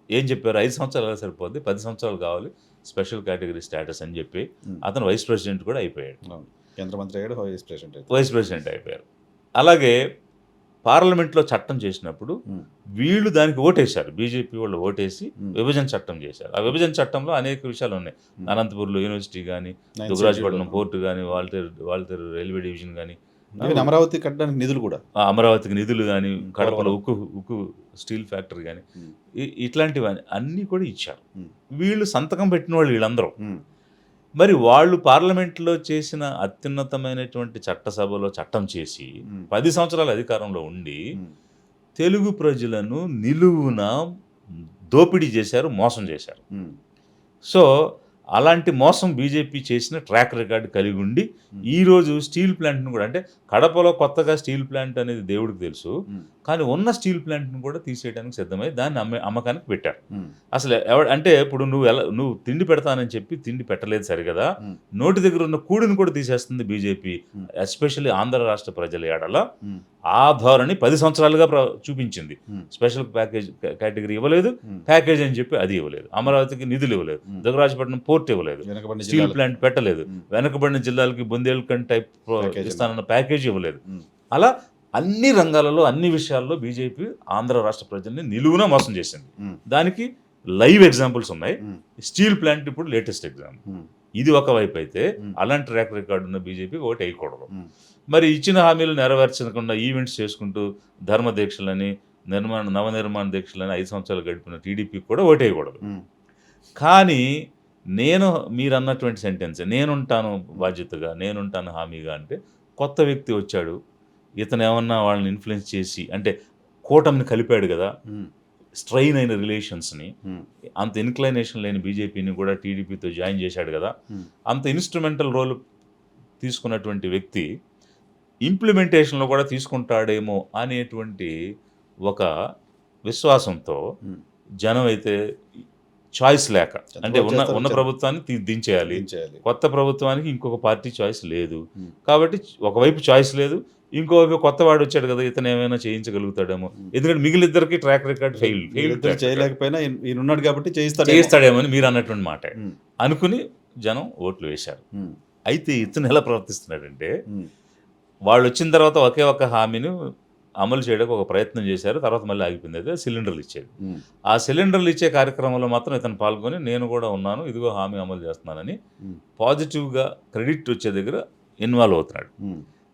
[SPEAKER 2] ఏం చెప్పారు, 5 సంవత్సరాలు సరిపోద్ది, 10 సంవత్సరాలు కావాలి స్పెషల్ కేటగిరీ స్టేటస్ అని చెప్పి అతను వైస్ ప్రెసిడెంట్ కూడా అయిపోయాడు.
[SPEAKER 1] కేంద్ర మంత్రి అయ్యాడు,
[SPEAKER 2] వైస్ ప్రెసిడెంట్ అయిపోయారు. అలాగే పార్లమెంట్లో చట్టం చేసినప్పుడు వీళ్ళు దానికి ఓటేశారు, బీజేపీ వాళ్ళు ఓటేసి విభజన చట్టం చేశారు. ఆ విభజన చట్టంలో అనేక విషయాలు ఉన్నాయి. అనంతపూర్లో యూనివర్సిటీ కానీ, దుగ్గరాజపట్నం పోర్టు కానీ, వాల్తేరు రైల్వే డివిజన్ కానీ,
[SPEAKER 1] అమరావతి కట్టడానికి నిధులు కూడా,
[SPEAKER 2] అమరావతికి నిధులు కానీ, కడపలో ఉక్కు స్టీల్ ఫ్యాక్టరీ కానీ, ఇట్లాంటివి అన్నీ కూడా ఇచ్చారు. వీళ్ళు సంతకం పెట్టిన వాళ్ళు వీళ్ళందరూ. మరి వాళ్ళు పార్లమెంట్లో చేసిన అత్యున్నతమైనటువంటి చట్టసభలో చట్టం చేసి 10 సంవత్సరాల అధికారంలో ఉండి తెలుగు ప్రజలను నిలువున దోపిడీ చేశారు, మోసం చేశారు. సో అలాంటి మోసం బీజేపీ చేసిన ట్రాక్ రికార్డు కలిగి ఉండి ఈరోజు స్టీల్ ప్లాంట్ను కూడా, అంటే కడపలో కొత్తగా స్టీల్ ప్లాంట్ అనేది దేవుడికి తెలుసు, కానీ ఉన్న స్టీల్ ప్లాంట్ను కూడా తీసేయడానికి సిద్ధమై దాన్ని అమ్మకానికి పెట్టారు. అసలు అంటే ఇప్పుడు నువ్వు తిండి పెడతానని చెప్పి తిండి పెట్టలేదు సరిగదా, నోటి దగ్గర ఉన్న కూడిని కూడా తీసేస్తుంది బీజేపీ, ఎస్పెషల్లీ ఆంధ్ర రాష్ట్ర ప్రజల ఏడల ఆ ధోరణి 10 సంవత్సరాలుగా చూపించింది. స్పెషల్ కేటగిరీ ఇవ్వలేదు, ప్యాకేజ్ అని చెప్పి అది ఇవ్వలేదు, అమరావతికి నిధులు ఇవ్వలేదు, దుగ్గరాజపట్నం పోర్ట్ ఇవ్వలేదు, స్టీల్ ప్లాంట్ పెట్టలేదు, వెనకబడిన జిల్లాలకి బుందేల్ఖండ్ టైప్ ఇస్తానన్న ప్యాకేజ్ ఇవ్వలేదు. అలా అన్ని రంగాలలో అన్ని విషయాల్లో బీజేపీ ఆంధ్ర రాష్ట్ర ప్రజల్ని నిలువున మోసం చేసింది. దానికి లైవ్ ఎగ్జాంపుల్స్ ఉన్నాయి. స్టీల్ ప్లాంట్ ఇప్పుడు లేటెస్ట్ ఎగ్జాంపుల్. ఇది ఒకవైపు అయితే అలాంటి ట్రాక్ రికార్డు ఉన్న బీజేపీకి ఓటు వేయకూడదు. మరి ఇచ్చిన హామీలు నెరవేర్చకుండా ఈవెంట్స్ చేసుకుంటూ ధర్మ దీక్షలని, నవనిర్మాణ దీక్షలని 5 సంవత్సరాలు గడిపిన టీడీపీకి కూడా ఓటు వేయకూడదు. కానీ మీరు అన్నటువంటి సెంటెన్స్, నేనుంటాను బాధ్యతగా, నేనుంటాను హామీగా అంటే, కొత్త వ్యక్తి వచ్చాడు, ఇతను ఏమన్నా వాళ్ళని ఇన్ఫ్లుయెన్స్ చేసి, అంటే కూటమిని కలిపాడు కదా, స్ట్రెయిన్ అయిన రిలేషన్స్ని, అంత ఇన్క్లైనేషన్ లేని బీజేపీని కూడా టీడీపీతో జాయిన్ చేశాడు కదా, అంత ఇన్స్ట్రుమెంటల్ రోల్ తీసుకున్నటువంటి వ్యక్తి ఇంప్లిమెంటేషన్లో కూడా తీసుకుంటాడేమో అనేటువంటి ఒక విశ్వాసంతో జనం అయితే చాయిస్ లేక, అంటే ఉన్న ప్రభుత్వాన్ని దించేయాలి, కొత్త ప్రభుత్వానికి ఇంకొక పార్టీ చాయిస్ లేదు కాబట్టి, ఒకవైపు చాయిస్ లేదు, ఇంకోవైపు కొత్త వాడు వచ్చాడు కదా, ఇతను ఏమైనా చేయించగలుగుతాడేమో, ఎందుకంటే మిగిలిద్దరికి ట్రాక్ రికార్డ్ ఫెయిల్
[SPEAKER 1] చేయలేకపోయినా ఈయనున్నాడు కాబట్టి
[SPEAKER 2] చేయిస్తాడేమో అని మీరు అన్నటువంటి మాట అనుకుని జనం ఓట్లు వేశారు. అయితే ఇతను ఎలా ప్రవర్తిస్తున్నాడంటే, వాళ్ళు వచ్చిన తర్వాత ఒకే ఒక హామీని అమలు చేయడానికి ఒక ప్రయత్నం చేశారు, తర్వాత మళ్ళీ ఆగిపోయింది. అయితే సిలిండర్లు ఇచ్చేది. ఆ సిలిండర్లు ఇచ్చే కార్యక్రమంలో మాత్రం ఇతను పాల్గొని నేను కూడా ఉన్నాను, ఇదిగో హామీ అమలు చేస్తున్నానని పాజిటివ్గా క్రెడిట్ వచ్చే దగ్గర ఇన్వాల్వ్ అవుతున్నాడు.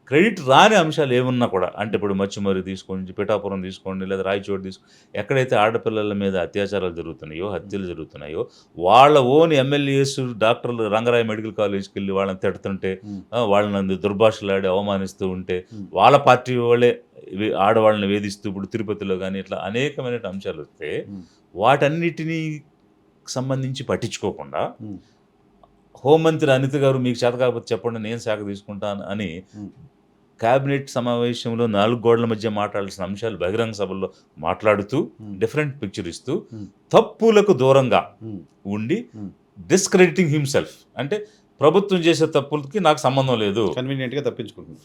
[SPEAKER 2] క్రెడిట్ రాని అంశాలు ఏమున్నా కూడా, అంటే ఇప్పుడు మచ్చిమరి తీసుకోండి, పిఠాపురం తీసుకోండి, లేదా రాయచోటు తీసుకోండి, ఎక్కడైతే ఆడపిల్లల మీద అత్యాచారాలు జరుగుతున్నాయో, హత్యలు జరుగుతున్నాయో, వాళ్ళ ఓన్ ఎమ్మెల్యేస్, డాక్టర్లు రంగరాయ మెడికల్ కాలేజ్కి వెళ్ళి వాళ్ళని తిడుతుంటే, వాళ్ళని దుర్భాషలాడి అవమానిస్తూ ఉంటే, వాళ్ళ పార్టీ వాళ్ళే ఆడవాళ్ళని వేధిస్తూ, ఇప్పుడు తిరుపతిలో కానీ ఇట్లా అనేకమైన అంశాలు వస్తే వాటన్నిటినీ సంబంధించి పట్టించుకోకుండా, హోంమంత్రి అనిత గారు మీకు చేత కాకపోతే చెప్పండి, నేను శాఖ తీసుకుంటాను అని క్యాబినెట్ సమావేశంలో 4 గోడల మధ్య మాట్లాడాల్సిన అంశాలు బహిరంగ సభల్లో మాట్లాడుతూ డిఫరెంట్ పిక్చర్ ఇస్తూ తప్పులకు దూరంగా ఉండి డిస్క్రెడిటింగ్ హిమ్సెల్ఫ్, అంటే ప్రభుత్వం చేసే తప్పులకి నాకు సంబంధం లేదు,
[SPEAKER 1] కన్వీనియంట్గా తప్పించుకుంటుంది.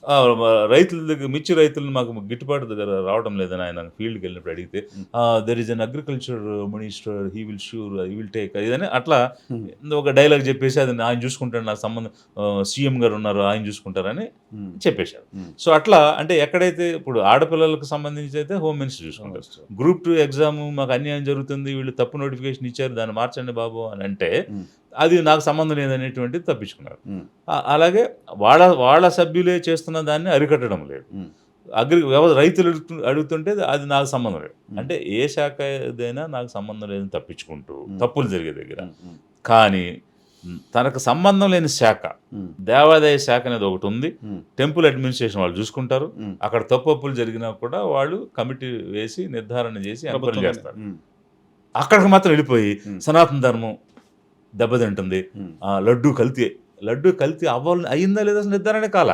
[SPEAKER 2] రైతుల దగ్గర మిర్చి రైతులు మాకు గిట్టుబాటు దగ్గర రావడం లేదని ఆయన ఫీల్డ్కి వెళ్ళినప్పుడు అడిగితే, there is an agriculture minister, he will take ఇదని అట్లా ఒక డైలాగ్ చెప్పేసి, అది ఆయన చూసుకుంటాడు, నాకు సంబంధం, సీఎం గారు ఉన్నారు ఆయన చూసుకుంటారని చెప్పేశారు. సో అట్లా, అంటే ఎక్కడైతే ఇప్పుడు ఆడపిల్లలకు సంబంధించి అయితే హోమ్ మినిస్టర్ చూసుకుంటారు, గ్రూప్ 2 ఎగ్జామ్ మాకు అన్యాయం జరుగుతుంది, వీళ్ళు తప్పు నోటిఫికేషన్ ఇచ్చారు, దాన్ని మార్చండి బాబు అని అంటే అది నాకు సంబంధం లేదనేటువంటిది తప్పించుకున్నారు. అలాగే వాళ్ళ సభ్యులే చేస్తున్న దాన్ని అరికట్టడం లేదు. రైతులు అడుగుతుంటే అది నాకు సంబంధం లేదు, అంటే ఏ శాఖ ఏదైనా నాకు సంబంధం లేదని తప్పించుకుంటూ తప్పులు జరిగే దగ్గర. కానీ తనకు సంబంధం లేని శాఖ, దేవాదాయ శాఖ అనేది ఒకటి ఉంది, టెంపుల్ అడ్మినిస్ట్రేషన్ వాళ్ళు చూసుకుంటారు, అక్కడ తప్పులు జరిగినా కూడా వాళ్ళు కమిటీ వేసి నిర్ధారణ చేసి ఎంక్వైరీ చేస్తారు. అక్కడికి మాత్రం వెళ్ళిపోయి సనాతన ధర్మం దెబ్బతింటుంది, లడ్డూ కల్తీ లడ్డు కల్తీ అయిందా లేదా అసలు నిర్ధారణ కాల,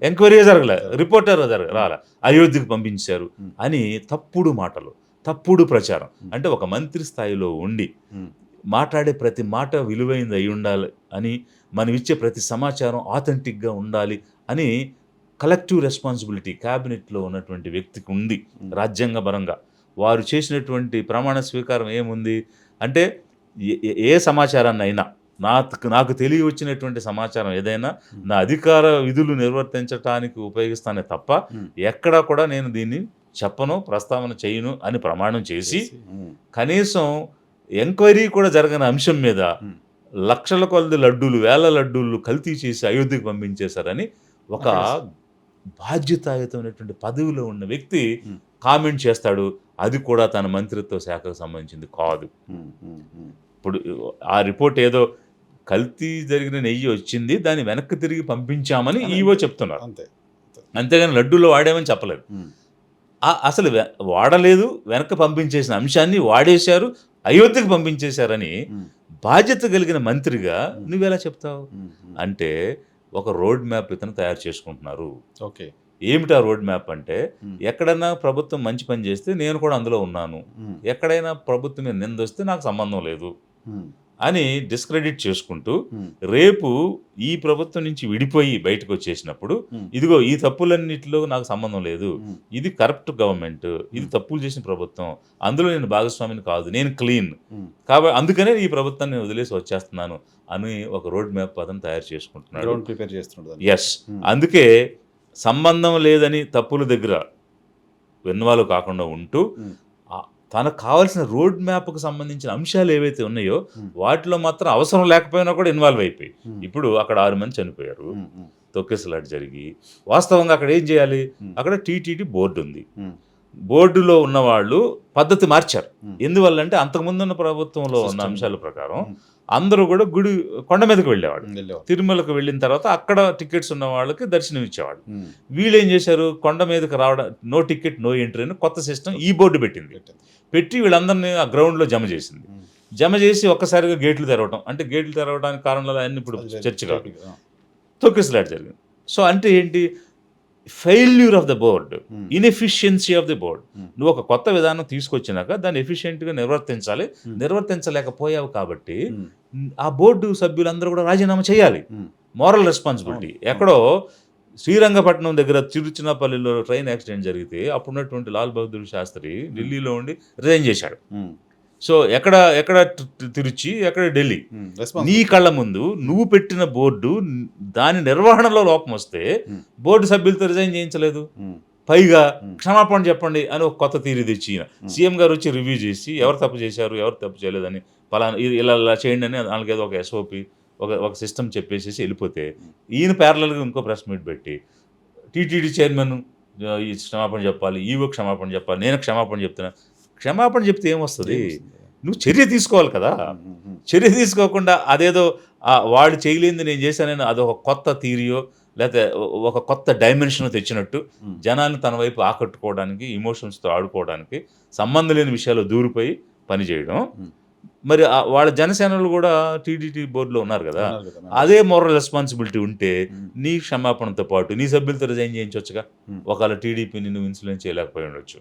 [SPEAKER 2] ఎంక్వైరీ జరగలే, రిపోర్టర్ రాల, అయోధ్యకు పంపించారు అని తప్పుడు మాటలు, తప్పుడు ప్రచారం. అంటే ఒక మంత్రి స్థాయిలో ఉండి మాట్లాడే ప్రతి మాట విలువైనది అయి ఉండాలి అని, మనం ఇచ్చే ప్రతి సమాచారం ఆథెంటిక్గా ఉండాలి అని కలెక్టివ్ రెస్పాన్సిబిలిటీ క్యాబినెట్లో ఉన్నటువంటి వ్యక్తికి ఉంది రాజ్యాంగపరంగా. వారు చేసినటువంటి ప్రమాణ స్వీకారం ఏముంది అంటే, ఏ సమాచారాన్ని అయినా నాకు తెలియవచ్చినటువంటి సమాచారం ఏదైనా నా అధికార విధులు నిర్వర్తించడానికి ఉపయోగిస్తానే తప్ప ఎక్కడా కూడా నేను దీన్ని చెప్పను, ప్రస్తావన చేయను అని ప్రమాణం చేసి, కనీసం ఎంక్వైరీ కూడా జరగని అంశం మీద లక్షల కొలది లడ్డూలు, వేల లడ్డూలు కల్తీ చేసి అయోధ్యకు పంపించేశారని ఒక బాధ్యతాయుతమైనటువంటి పదవిలో ఉన్న వ్యక్తి కామెంట్ చేస్తాడు. అది కూడా తన మంత్రిత్వ శాఖకు సంబంధించింది కాదు. ఇప్పుడు ఆ రిపోర్ట్ ఏదో కల్తీ జరిగిన నెయ్యి వచ్చింది, దాన్ని వెనక్కి తిరిగి పంపించామని ఈవో చెప్తున్నారు, అంతేగాని లడ్డూలో వాడామని చెప్పలేదు. అసలు వాడలేదు, వెనక్కి పంపించేసిన అంశాన్ని వాడేశారు, అయోధ్యకు పంపించేశారని బాధ్యత కలిగిన మంత్రిగా నువ్వెలా చెప్తావు? అంటే ఒక రోడ్ మ్యాప్ ఇతను తయారు చేసుకుంటున్నారు.
[SPEAKER 1] ఓకే,
[SPEAKER 2] ఏమిటా రోడ్ మ్యాప్ అంటే, ఎక్కడైనా ప్రభుత్వం మంచి పని చేస్తే నేను కూడా అందులో ఉన్నాను, ఎక్కడైనా ప్రభుత్వం మీద నిందొస్తే నాకు సంబంధం లేదు అని డిస్క్రెడిట్ చేసుకుంటూ, రేపు ఈ ప్రభుత్వం నుంచి విడిపోయి బయటకు వచ్చేసినప్పుడు ఇదిగో ఈ తప్పులన్నిటిలో నాకు సంబంధం లేదు, ఇది కరప్ట్ గవర్నమెంట్, ఇది తప్పులు చేసిన ప్రభుత్వం, అందులో నేను భాగస్వామిని కాదు, నేను క్లీన్ కాబట్టి అందుకనే ఈ ప్రభుత్వాన్ని నేను వదిలేసి వచ్చేస్తున్నాను అని ఒక రోడ్ మ్యాప్ అతను తయారు చేసుకుంటున్నాడు. ఎస్, అందుకే సంబంధం లేదని తప్పుల దగ్గర ఇన్వాల్వ్ కాకుండా ఉంటూ తనకు కావాల్సిన రోడ్ మ్యాప్కు సంబంధించిన అంశాలు ఏవైతే ఉన్నాయో వాటిలో మాత్రం అవసరం లేకపోయినా కూడా ఇన్వాల్వ్ అయిపోయి, ఇప్పుడు అక్కడ 6 మంది చనిపోయారు, తొక్కేసలాట జరిగి, వాస్తవంగా అక్కడ ఏం చేయాలి? అక్కడ టీటీడీ బోర్డు ఉంది, బోర్డులో ఉన్నవాళ్ళు పద్ధతి మార్చారు. ఎందువల్లంటే అంతకుముందు ఉన్న ప్రభుత్వంలో ఉన్న అంశాల ప్రకారం అందరూ కూడా కొండ మీదకి వెళ్ళేవాడు, తిరుమలకు వెళ్ళిన తర్వాత అక్కడ టికెట్స్ ఉన్న వాళ్ళకి దర్శనం ఇచ్చేవాడు. వీళ్ళు ఏం చేశారు? కొండ మీదకి రావడం, నో టికెట్ నో ఎంట్రీ అని కొత్త సిస్టమ్ ఈ బోర్డు పెట్టి వీళ్ళందరినీ ఆ గ్రౌండ్లో జమ చేసింది. జమ చేసి ఒక్కసారిగా గేట్లు తెరవడం, అంటే గేట్లు తెరవడానికి కారణాలు అన్ని ఇప్పుడు చర్చ కాదు, తొక్కిసలాట జరిగింది. సో అంటే ఏంటి? Failure of the board, inefficiency of the board. నువ్వు ఒక కొత్త విధానం తీసుకొచ్చినాక దాన్ని ఎఫిషియెంట్గా నిర్వర్తించాలి, నిర్వర్తించలేకపోయావు కాబట్టి ఆ బోర్డు సభ్యులందరూ కూడా రాజీనామా చేయాలి. Moral responsibility. ఎక్కడో శ్రీరంగపట్నం దగ్గర తిరుచినాపల్లిలో ట్రైన్ యాక్సిడెంట్ జరిగితే అప్పుడున్నటువంటి లాల్ బహదూర్ శాస్త్రి ఢిల్లీలో ఉండి రిజైన్ చేశాడు. సో ఎక్కడ తిరుచి, ఎక్కడ ఢిల్లీ. నీ కళ్ళ ముందు నువ్వు పెట్టిన బోర్డు దాని నిర్వహణలో లోపం వస్తే బోర్డు సభ్యులతో రిజైన్ చేయించలేదు, పైగా క్షమాపణ చెప్పండి అని ఒక కొత్త తీరు తెచ్చి సీఎం గారు వచ్చి రివ్యూ చేసి ఎవరు తప్పు చేశారు ఎవరు తప్పు చేయలేదని పలానా ఇలా చేయండి అని వాళ్ళకి ఏదో ఒక ఎస్ఓపి ఒక సిస్టమ్ చెప్పేసి వెళ్ళిపోతే, ఈయన ప్యారలల్గా ఇంకో ప్రెస్ మీట్ పెట్టి టీటీడీ చైర్మన్ క్షమాపణ చెప్పాలి, ఈవో క్షమాపణ చెప్పాలి, నేను క్షమాపణ చెప్తున్నా. క్షమాపణ చెప్తే ఏమొస్తుంది? నువ్వు చర్య తీసుకోవాలి కదా. చర్య తీసుకోకుండా అదేదో వాడు చేయలేంది నేను చేశానని అదొక కొత్త థియరియో లేకపోతే ఒక కొత్త డైమెన్షన్ తెచ్చినట్టు జనాన్ని తన వైపు ఆకట్టుకోవడానికి, ఇమోషన్స్తో ఆడుకోవడానికి, సంబంధం లేని విషయాల్లో దూరిపోయి పనిచేయడం. మరి వాళ్ళ జనసేనలు కూడా టీడీటీ బోర్డులో ఉన్నారు కదా, అదే మోరల్ రెస్పాన్సిబిలిటీ ఉంటే నీ క్షమాపణతో పాటు నీ సభ్యులతో రిజైన్ చేయించవచ్చుగా. ఒకవేళ టీడీపీని నువ్వు ఇన్ఫ్లుయెన్స్ చేయలేకపోయి ఉండొచ్చు,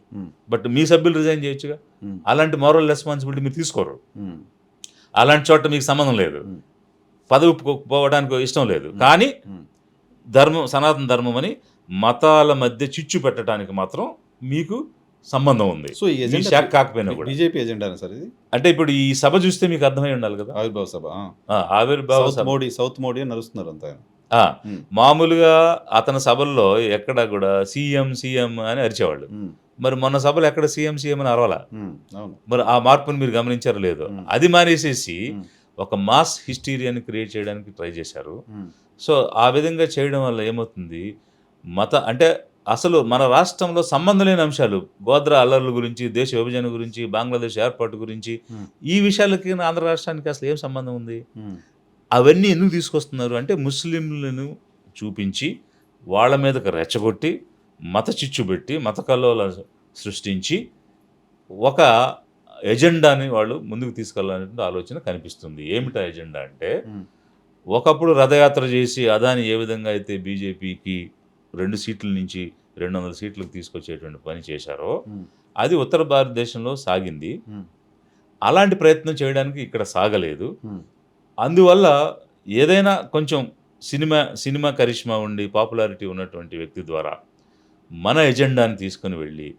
[SPEAKER 2] బట్ మీ సభ్యులు రిజైన్ చేయొచ్చుగా. అలాంటి మోరల్ రెస్పాన్సిబిలిటీ మీరు తీసుకోరు. అలాంటి చోట మీకు సంబంధం లేదు, పదవి పోవడానికి ఇష్టం లేదు, కానీ ధర్మం, సనాతన ధర్మం అని మతాల మధ్య చిచ్చు పెట్టడానికి మాత్రం మీకు సంబంధం ఉంది.
[SPEAKER 1] సో ఈ
[SPEAKER 2] శాఖ కాకపోయినా కూడా
[SPEAKER 1] బీజేపీ ఎజెండా సార్ ఇది.
[SPEAKER 2] అంటే ఇప్పుడు ఈ సభ చూస్తే మీకు అర్థమై ఉండాలి కదా,
[SPEAKER 1] ఆవిర్భావ సభ.
[SPEAKER 2] ఆవిర్భావ సభ
[SPEAKER 1] సౌత్ మోడీ నడుస్తున్నారు అంతా.
[SPEAKER 2] మామూలుగా అతని సభల్లో ఎక్కడ కూడా సీఎం అని అరిచేవాళ్ళు. మరి మొన్న సభలో ఎక్కడ సీఎం అని అరవాలా? మరి ఆ మార్పుని మీరు గమనించారో లేదో? అది మానేసేసి ఒక మాస్ హిస్టీరియాని క్రియేట్ చేయడానికి ట్రై చేశారు. సో ఆ విధంగా చేయడం వల్ల ఏమవుతుంది? అంటే అసలు మన రాష్ట్రంలో సంబంధం లేని అంశాలు, గోద్రా అల్లర్ల గురించి, దేశ విభజన గురించి, బంగ్లాదేశ్ ఏర్పాటు గురించి, ఈ విషయాలకి ఆంధ్ర రాష్ట్రానికి అసలు ఏం సంబంధం ఉంది? అవన్నీ ఎందుకు తీసుకొస్తున్నారు అంటే, ముస్లింలను చూపించి వాళ్ళ మీదకి రెచ్చగొట్టి మత చిచ్చు పెట్టి మత కల్లోల సృష్టించి ఒక ఎజెండాని వాళ్ళు ముందుకు తీసుకెళ్ళాలనే ఆలోచన కనిపిస్తుంది. ఏమిటా ఎజెండా అంటే, ఒకప్పుడు రథయాత్ర చేసి అదాని ఏ విధంగా అయితే బీజేపీకి 2 సీట్ల నుంచి 200 సీట్లకు తీసుకొచ్చేటువంటి పని చేశారో,
[SPEAKER 1] ఉమ్,
[SPEAKER 2] అది ఉత్తర భారతదేశంలో సాగింది.
[SPEAKER 1] ఉమ్,
[SPEAKER 2] అలాంటి ప్రయత్నం చేయడానికి ఇక్కడ సాగలేదు.
[SPEAKER 1] ఉమ్,
[SPEAKER 2] అందువల్ల ఏదైనా కొంచెం సినిమా కరిష్మా ఉండి పాపులారిటీ ఉన్నటువంటి వ్యక్తి ద్వారా మన ఎజెండాని తీసుకొని వెళ్ళి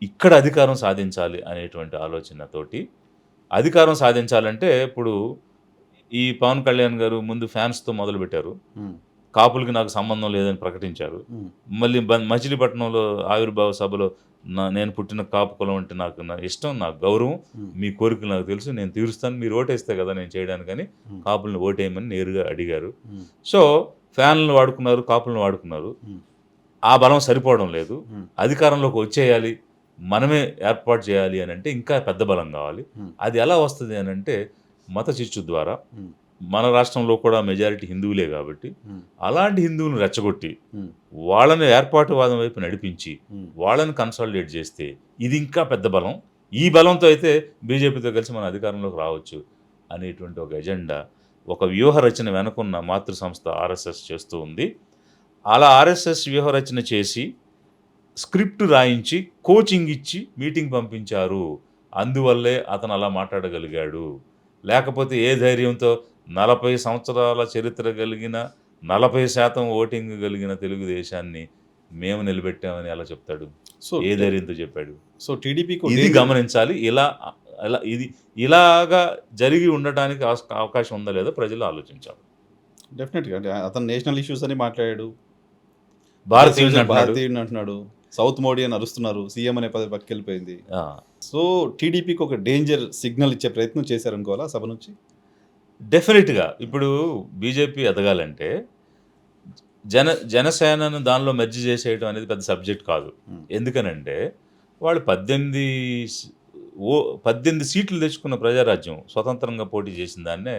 [SPEAKER 2] ఇక్కడ అధికారం సాధించాలి అనేటువంటి ఆలోచనతోటి అధికారం సాధించాలంటే ఇప్పుడు ఈ పవన్ కళ్యాణ్ గారు ముందు ఫ్యాన్స్తో మొదలుపెట్టారు.
[SPEAKER 1] ఉమ్,
[SPEAKER 2] కాపులకి నాకు సంబంధం లేదని ప్రకటించారు.
[SPEAKER 1] ఉమ్,
[SPEAKER 2] మళ్ళీ మచిలీపట్నంలో ఆవిర్భావ సభలో నేను పుట్టిన కాపు కులం అంటే నాకు నా ఇష్టం, నాకు గౌరవం,
[SPEAKER 1] ఉమ్,
[SPEAKER 2] మీ కోరికలు నాకు తెలుసు, నేను తీరుస్తాను, మీరు ఓటేస్తే కదా నేను చేయడానికని
[SPEAKER 1] ఉమ్,
[SPEAKER 2] కాపులను ఓటేయమని నేరుగా అడిగారు.
[SPEAKER 1] ఉమ్,
[SPEAKER 2] సో ఫ్యాన్లను వాడుకున్నారు, కాపులను వాడుకున్నారు.
[SPEAKER 1] ఉమ్,
[SPEAKER 2] ఆ బలం సరిపోవడం లేదు.
[SPEAKER 1] ఉమ్,
[SPEAKER 2] అధికారంలోకి వచ్చేయాలి, మనమే ఏర్పాటు చేయాలి అని అంటే ఇంకా పెద్ద బలం కావాలి.
[SPEAKER 1] ఉమ్,
[SPEAKER 2] అది ఎలా వస్తుంది అని అంటే మత చిచ్చు ద్వారా.
[SPEAKER 1] ఉమ్,
[SPEAKER 2] మన రాష్ట్రంలో కూడా మెజారిటీ హిందువులే కాబట్టి
[SPEAKER 1] ఉమ్,
[SPEAKER 2] అలాంటి హిందువులను రెచ్చగొట్టి
[SPEAKER 1] ఉమ్,
[SPEAKER 2] వాళ్ళని ఏర్పాటువాదం వైపు నడిపించి
[SPEAKER 1] ఉమ్,
[SPEAKER 2] వాళ్ళని కన్సాలిడేట్ చేస్తే ఇది ఇంకా పెద్ద బలం. ఈ బలంతో అయితే బీజేపీతో కలిసి మన అధికారంలోకి రావచ్చు అనేటువంటి ఒక ఎజెండా, ఒక వ్యూహ రచన వెనుకున్న మాతృ సంస్థ ఆర్ఎస్ఎస్ చేస్తూ ఉంది. అలా ఆర్ఎస్ఎస్ వ్యూహ రచన చేసి స్క్రిప్ట్ రాయించి కోచింగ్ ఇచ్చి మీటింగ్ పంపించారు. అందువల్లే అతను అలా మాట్లాడగలిగాడు. లేకపోతే ఏ ధైర్యంతో 40 సంవత్సరాల చరిత్ర కలిగిన 40% ఓటింగ్ కలిగిన తెలుగుదేశాన్ని మేము నిలబెట్టామని ఎలా చెప్తాడు?
[SPEAKER 1] సో
[SPEAKER 2] ఏ ధైర్యంతో చెప్పాడు?
[SPEAKER 1] సో టీడీపీకి
[SPEAKER 2] ఇది గమనించాలి. ఇలాగా జరిగి ఉండటానికి అవకాశం ఉందా లేదా ప్రజలు ఆలోచించాలి.
[SPEAKER 1] డెఫినెట్గా అంటే అతను నేషనల్ ఇష్యూస్ అని మాట్లాడాడు,
[SPEAKER 2] భారతీయుడు అంటున్నాడు.
[SPEAKER 1] భారతీయుడు అంటున్నాడు, సౌత్ మోడీ అని అరుస్తున్నారు, సీఎం అనే పదవి పక్కకెళ్ళిపోయింది.
[SPEAKER 2] ఆ,
[SPEAKER 1] సో టీడీపీకి ఒక డేంజర్ సిగ్నల్ ఇచ్చే ప్రయత్నం చేశారనుకోవాలా సభ నుంచి.
[SPEAKER 2] డెఫినెట్గా ఇప్పుడు బీజేపీ ఎదగాలంటే జనసేనను దానిలో మెర్జ్ చేసేయడం అనేది పెద్ద సబ్జెక్ట్ కాదు.
[SPEAKER 1] Hmm.
[SPEAKER 2] ఎందుకనంటే వాళ్ళు 18 సీట్లు తెచ్చుకున్న ప్రజారాజ్యం స్వతంత్రంగా పోటీ చేసిన దాన్నే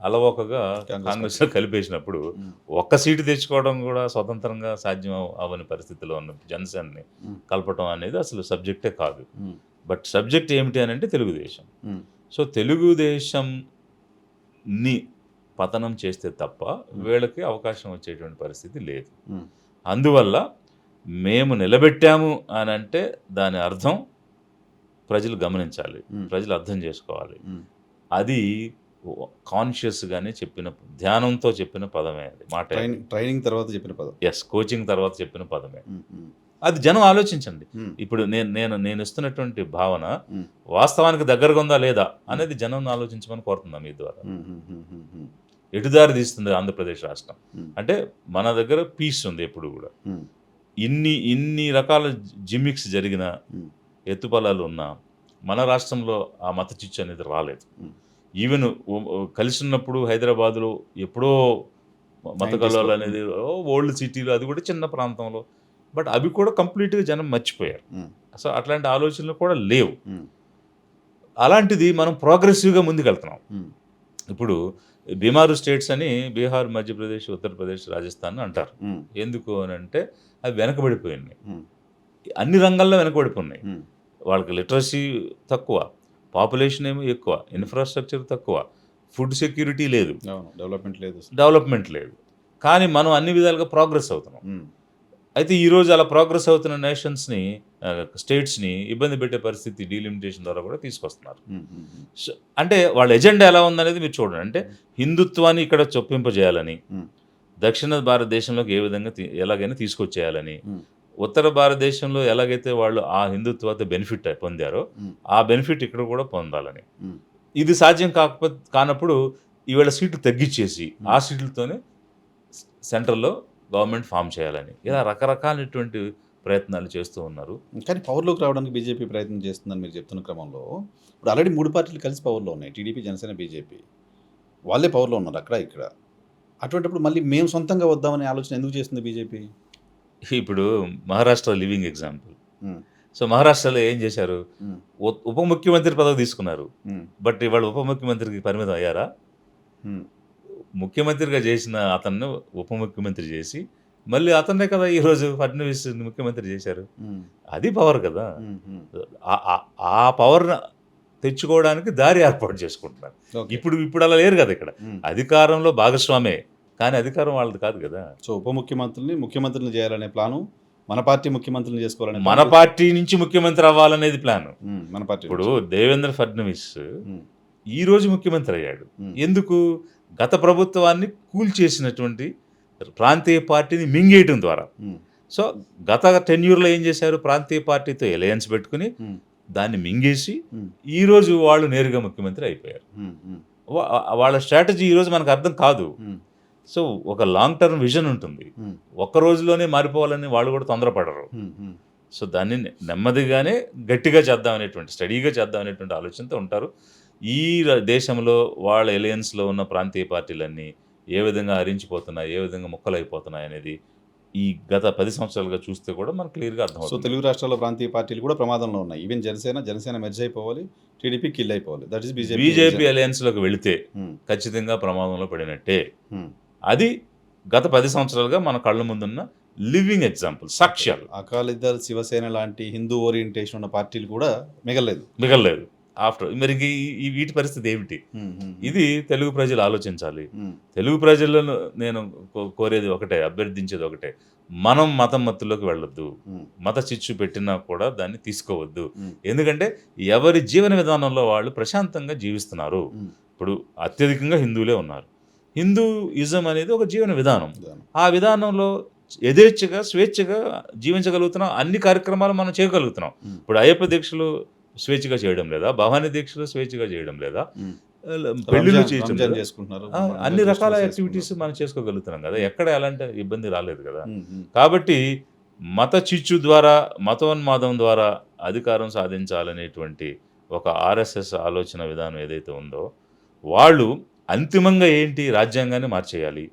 [SPEAKER 2] అలవోకగా కాంగ్రెస్లో కలిపేసినప్పుడు
[SPEAKER 1] Hmm.
[SPEAKER 2] ఒక్క సీటు తెచ్చుకోవడం కూడా స్వతంత్రంగా సాధ్యం అవ్వని పరిస్థితిలో ఉన్న జనసేనని
[SPEAKER 1] Hmm.
[SPEAKER 2] కలపడం అనేది అసలు సబ్జెక్టే కాదు.
[SPEAKER 1] Hmm.
[SPEAKER 2] బట్ సబ్జెక్ట్ ఏమిటి అని అంటే తెలుగుదేశం.
[SPEAKER 1] Hmm.
[SPEAKER 2] సో తెలుగుదేశంని పతనం చేస్తే తప్ప వీళ్ళకి అవకాశం వచ్చేటువంటి పరిస్థితి లేదు.
[SPEAKER 1] Hmm.
[SPEAKER 2] అందువల్ల మేము నిలబెట్టాము అని అంటే దాని అర్థం ప్రజలు గమనించాలి,
[SPEAKER 1] Hmm.
[SPEAKER 2] ప్రజలు అర్థం చేసుకోవాలి.
[SPEAKER 1] Hmm.
[SPEAKER 2] అది కాన్షియస్గానే చెప్పిన, ధ్యానంతో చెప్పిన పదమే, అది మాట.
[SPEAKER 1] ట్రైనింగ్ తర్వాత చెప్పిన పదం.
[SPEAKER 2] ఎస్, కోచింగ్ తర్వాత చెప్పిన పదమే.
[SPEAKER 1] Hmm. Hmm.
[SPEAKER 2] అది జనం ఆలోచించండి.
[SPEAKER 1] Hmm.
[SPEAKER 2] ఇప్పుడు నేను ఇస్తున్నటువంటి భావన
[SPEAKER 1] Hmm.
[SPEAKER 2] వాస్తవానికి దగ్గరగా ఉందా లేదా అనేది జనం ఆలోచించమని కోరుతున్నాం మీ ద్వారా.
[SPEAKER 1] Hmm. Hmm. Hmm. Hmm. Hmm.
[SPEAKER 2] ఎటుదారి తీస్తుంది ఆంధ్రప్రదేశ్ రాష్ట్రం
[SPEAKER 1] Hmm.
[SPEAKER 2] అంటే మన దగ్గర పీస్ ఉంది ఎప్పుడు కూడా.
[SPEAKER 1] Hmm.
[SPEAKER 2] ఇన్ని రకాల జిమ్మిక్స్ జరిగిన,
[SPEAKER 1] Hmm.
[SPEAKER 2] ఎత్తుపలాలు ఉన్నా మన రాష్ట్రంలో ఆ మత చిచ్చు అనేది రాలేదు.
[SPEAKER 1] Hmm.
[SPEAKER 2] ఈవెన్ కలిసి ఉన్నప్పుడు హైదరాబాద్లో ఎప్పుడో మత
[SPEAKER 1] 90s
[SPEAKER 2] కలవాలు
[SPEAKER 1] లో.
[SPEAKER 2] అనేది ఓల్డ్ సిటీలో, అది కూడా చిన్న ప్రాంతంలో, బట్ అవి కూడా కంప్లీట్గా జనం మర్చిపోయారు.
[SPEAKER 1] Hmm.
[SPEAKER 2] సో అట్లాంటి ఆలోచనలు కూడా లేవు.
[SPEAKER 1] Hmm.
[SPEAKER 2] అలాంటిది మనం ప్రోగ్రెసివ్గా ముందుకెళ్తున్నాం.
[SPEAKER 1] Hmm.
[SPEAKER 2] ఇప్పుడు బీమారు స్టేట్స్ అని బీహార్, మధ్యప్రదేశ్, ఉత్తరప్రదేశ్, రాజస్థాన్ అంటారు.
[SPEAKER 1] Hmm.
[SPEAKER 2] ఎందుకు అని అంటే అవి వెనకబడిపోయినాయి,
[SPEAKER 1] Hmm.
[SPEAKER 2] అన్ని రంగాల్లో వెనకబడిపోయినాయి.
[SPEAKER 1] Hmm.
[SPEAKER 2] వాళ్ళకి లిటరసీ తక్కువ, పాపులేషన్ ఏమో ఎక్కువ, ఇన్ఫ్రాస్ట్రక్చర్ తక్కువ, ఫుడ్ సెక్యూరిటీ లేదు,
[SPEAKER 1] అవును, డెవలప్మెంట్ లేదు.
[SPEAKER 2] డెవలప్మెంట్ లేదు. కానీ మనం అన్ని విధాలుగా ప్రోగ్రెస్ అవుతున్నాం.
[SPEAKER 1] Hmm.
[SPEAKER 2] అయితే ఈరోజు అలా ప్రోగ్రెస్ అవుతున్న నేషన్స్ని, స్టేట్స్ని ఇబ్బంది పెట్టే పరిస్థితి డీలిమిటేషన్ ద్వారా కూడా తీసుకొస్తున్నారు.
[SPEAKER 1] Hmm. Hmm. Hmm.
[SPEAKER 2] సో అంటే వాళ్ళ ఎజెండా ఎలా ఉందనేది మీరు చూడండి. అంటే హిందుత్వాన్ని ఇక్కడ చొప్పింపజేయాలని,
[SPEAKER 1] Hmm.
[SPEAKER 2] దక్షిణ భారతదేశంలోకి ఏ విధంగా ఎలాగైనా తీసుకొచ్చేయాలని,
[SPEAKER 1] Hmm.
[SPEAKER 2] ఉత్తర భారతదేశంలో ఎలాగైతే వాళ్ళు ఆ హిందుత్వత బెనిఫిట్ పొందారో
[SPEAKER 1] Hmm.
[SPEAKER 2] ఆ బెనిఫిట్ ఇక్కడ కూడా పొందాలని.
[SPEAKER 1] Hmm.
[SPEAKER 2] ఇది సాధ్యం కానప్పుడు ఈవేళ సీట్లు తగ్గించేసి ఆ సీట్లతోనే సెంట్రల్లో గవర్నమెంట్ ఫామ్ చేయాలని, ఇలా రకరకాలైనటువంటి ప్రయత్నాలు చేస్తూ ఉన్నారు.
[SPEAKER 1] కానీ పవర్లోకి రావడానికి బీజేపీ ప్రయత్నం చేస్తుందని మీరు చెప్తున్న క్రమంలో ఇప్పుడు ఆల్రెడీ 3 పార్టీలు కలిసి పవర్లో ఉన్నాయి, టీడీపీ, జనసేన, బీజేపీ. వాళ్ళే పవర్లో ఉన్నారు అక్కడ ఇక్కడ. అటువంటిప్పుడు మళ్ళీ మేము సొంతంగా వద్దామనే ఆలోచన ఎందుకు చేస్తుంది బీజేపీ?
[SPEAKER 2] ఇప్పుడు Maharashtra living example.
[SPEAKER 1] Hmm.
[SPEAKER 2] So మహారాష్ట్రలో ఏం చేశారు?
[SPEAKER 1] Hmm.
[SPEAKER 2] ఉప ముఖ్యమంత్రి పదవి తీసుకున్నారు.
[SPEAKER 1] Hmm.
[SPEAKER 2] బట్ ఇవాళ ఉప ముఖ్యమంత్రికి పరిమితం అయ్యారా?
[SPEAKER 1] Hmm.
[SPEAKER 2] ముఖ్యమంత్రిగా చేసిన అతన్ని ఉప ముఖ్యమంత్రి చేసి మళ్ళీ అతన్నే కదా ఈరోజు ఫడ్నవీస్ ముఖ్యమంత్రి చేశారు.
[SPEAKER 1] Hmm.
[SPEAKER 2] అది పవర్ కదా.
[SPEAKER 1] Hmm. Hmm.
[SPEAKER 2] ఆ పవర్ తెచ్చుకోవడానికి దారి ఏర్పాటు చేసుకుంటున్నారు.
[SPEAKER 1] ఓకే.
[SPEAKER 2] ఇప్పుడు అలా లేరు కదా ఇక్కడ.
[SPEAKER 1] ఉమ్.
[SPEAKER 2] అధికారంలో భాగస్వామే, కానీ అధికారం వాళ్ళది కాదు కదా.
[SPEAKER 1] సో ఉప ముఖ్యమంత్రిని చేయాలనే ప్లాను, మన పార్టీ ముఖ్యమంత్రిని చేసుకోవాలనే
[SPEAKER 2] మన
[SPEAKER 1] ప్లాను.
[SPEAKER 2] పార్టీ నుంచి ముఖ్యమంత్రి అవ్వాలనేది ప్లాన్.
[SPEAKER 1] మన పార్టీ
[SPEAKER 2] ఇప్పుడు
[SPEAKER 1] నుంచి.
[SPEAKER 2] దేవేంద్ర ఫడ్నవీస్
[SPEAKER 1] ఉమ్.
[SPEAKER 2] ఈ రోజు ముఖ్యమంత్రి అయ్యాడు.
[SPEAKER 1] ఉమ్.
[SPEAKER 2] ఎందుకు? గత ప్రభుత్వాన్ని కూల్చేసినటువంటి ప్రాంతీయ పార్టీని మింగేయటం ద్వారా.
[SPEAKER 1] ఉమ్.
[SPEAKER 2] సో గత టెన్యూర్లో ఏం చేశారు? ప్రాంతీయ పార్టీతో ఎలయన్స్ పెట్టుకుని
[SPEAKER 1] ఉమ్.
[SPEAKER 2] దాన్ని మింగేసి
[SPEAKER 1] ఉమ్.
[SPEAKER 2] ఈరోజు వాళ్ళు నేరుగా ముఖ్యమంత్రి అయిపోయారు.
[SPEAKER 1] ఉమ్. ఉమ్.
[SPEAKER 2] వాళ్ళ స్ట్రాటజీ ఈరోజు మనకు అర్థం కాదు.
[SPEAKER 1] ఉమ్.
[SPEAKER 2] సో ఒక లాంగ్ టర్మ్ విజన్ ఉంటుంది.
[SPEAKER 1] ఉమ్.
[SPEAKER 2] ఒక్క రోజులోనే మారిపోవాలని వాళ్ళు కూడా తొందరపడరు.
[SPEAKER 1] ఉమ్. ఉమ్.
[SPEAKER 2] సో దాన్ని నెమ్మదిగానే గట్టిగా చేద్దాం అనేటువంటి, స్టడీగా చేద్దాం అనేటువంటి ఆలోచనతో ఉంటారు. ఈ దేశంలో వాళ్ళ ఎలయన్స్లో ఉన్న ప్రాంతీయ పార్టీలన్నీ ఏ విధంగా హరించిపోతున్నాయి, ఏ విధంగా ముక్కలైపోతున్నాయి అనేది ఈ గత 10 సంవత్సరాలుగా చూస్తే కూడా మనకు క్లియర్గా
[SPEAKER 1] సో
[SPEAKER 2] అర్థమవుతుంది.
[SPEAKER 1] తెలుగు రాష్ట్రాల ప్రాంతీయ పార్టీలు కూడా ప్రమాదంలో ఉన్నాయి. ఈవెన్ జనసేన మెర్జ్ అయిపోవాలి, టీడీపీ కిల్ అయిపోవాలి. దట్ ఈస్
[SPEAKER 2] బీజేపీ అలయన్స్లోకి వెళితే ఖచ్చితంగా ప్రమాదంలో పడినట్టే. అది గత 10 సంవత్సరాలుగా మన కళ్ళ ముందున్న లివింగ్ ఎగ్జాంపుల్, సాక్ష్యాలు.
[SPEAKER 1] అకాలీదళ్, శివసేన లాంటి హిందూ ఓరియంటేషన్ ఉన్న పార్టీలు కూడా
[SPEAKER 2] మిగలలేదు. ఆఫ్టర్ మరి వీటి పరిస్థితి ఏమిటి? ఇది తెలుగు ప్రజలు ఆలోచించాలి. తెలుగు ప్రజలను నేను కోరేది ఒకటే, అభ్యర్థించేది ఒకటే, మనం మతం మత్తులోకి వెళ్ళొద్దు. మత చిచ్చు పెట్టినా కూడా దాన్ని తీసుకోవద్దు. ఎందుకంటే ఎవరి జీవన విధానంలో వాళ్ళు ప్రశాంతంగా జీవిస్తున్నారు. ఇప్పుడు అత్యధికంగా హిందువులే ఉన్నారు. హిందూయిజం అనేది ఒక జీవన విధానం. ఆ విధానంలో యథేచ్ఛగా, స్వేచ్ఛగా జీవించగలుగుతున్నాం. అన్ని కార్యక్రమాలు మనం చేయగలుగుతున్నాం. ఇప్పుడు అయ్యప్ప దీక్షలు స్వేచ్ఛగా చేయడం లేదా? భవానీ దీక్షలు స్వేచ్ఛగా చేయడం లేదా? పెళ్లిళ్ళు చేయడం లేదా? అన్ని రకాల యాక్టివిటీస్ మనం చేసుకోగలుగుతున్నాం కదా. ఎక్కడ ఎలాంటి ఇబ్బంది రాలేదు కదా. కాబట్టి మత చిచ్చు ద్వారా, మతోన్మాదం ద్వారా అధికారం సాధించాలనేటువంటి ఒక ఆర్ఎస్ఎస్ ఆలోచన విధానం ఏదైతే ఉందో, వాళ్ళు అంతిమంగా ఏంటి? రాజ్యాంగాన్ని మార్చేయాలి,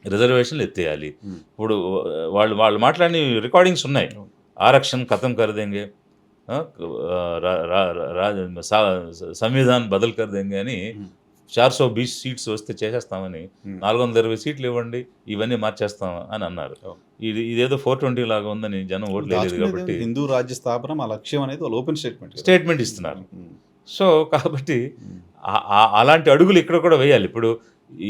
[SPEAKER 2] రిజర్వేషన్లు ఎత్తేయాలి. ఇప్పుడు వాళ్ళు మాట్లాడిన రికార్డింగ్స్ ఉన్నాయి. ఆరక్షణ ఖతం కర్ దేంగే, సంవిధాన్ బదల్ కర్ దేంగే అని 420 సీట్స్ వస్తే చేసేస్తామని, 420 సీట్లు ఇవ్వండి, ఇవన్నీ మార్చేస్తాం అని అన్నారు. ఇదేదో 420 లాగా ఉందని జనం ఓట్లు వేయలేదు కాబట్టి
[SPEAKER 1] హిందూ రాజ్య స్థాపన మా లక్ష్యం అనేది వాళ్ళు ఓపెన్
[SPEAKER 2] స్టేట్మెంట్ ఇస్తున్నారు. సో కాబట్టి అలాంటి అడుగులు ఇక్కడ కూడా వేయాలి. ఇప్పుడు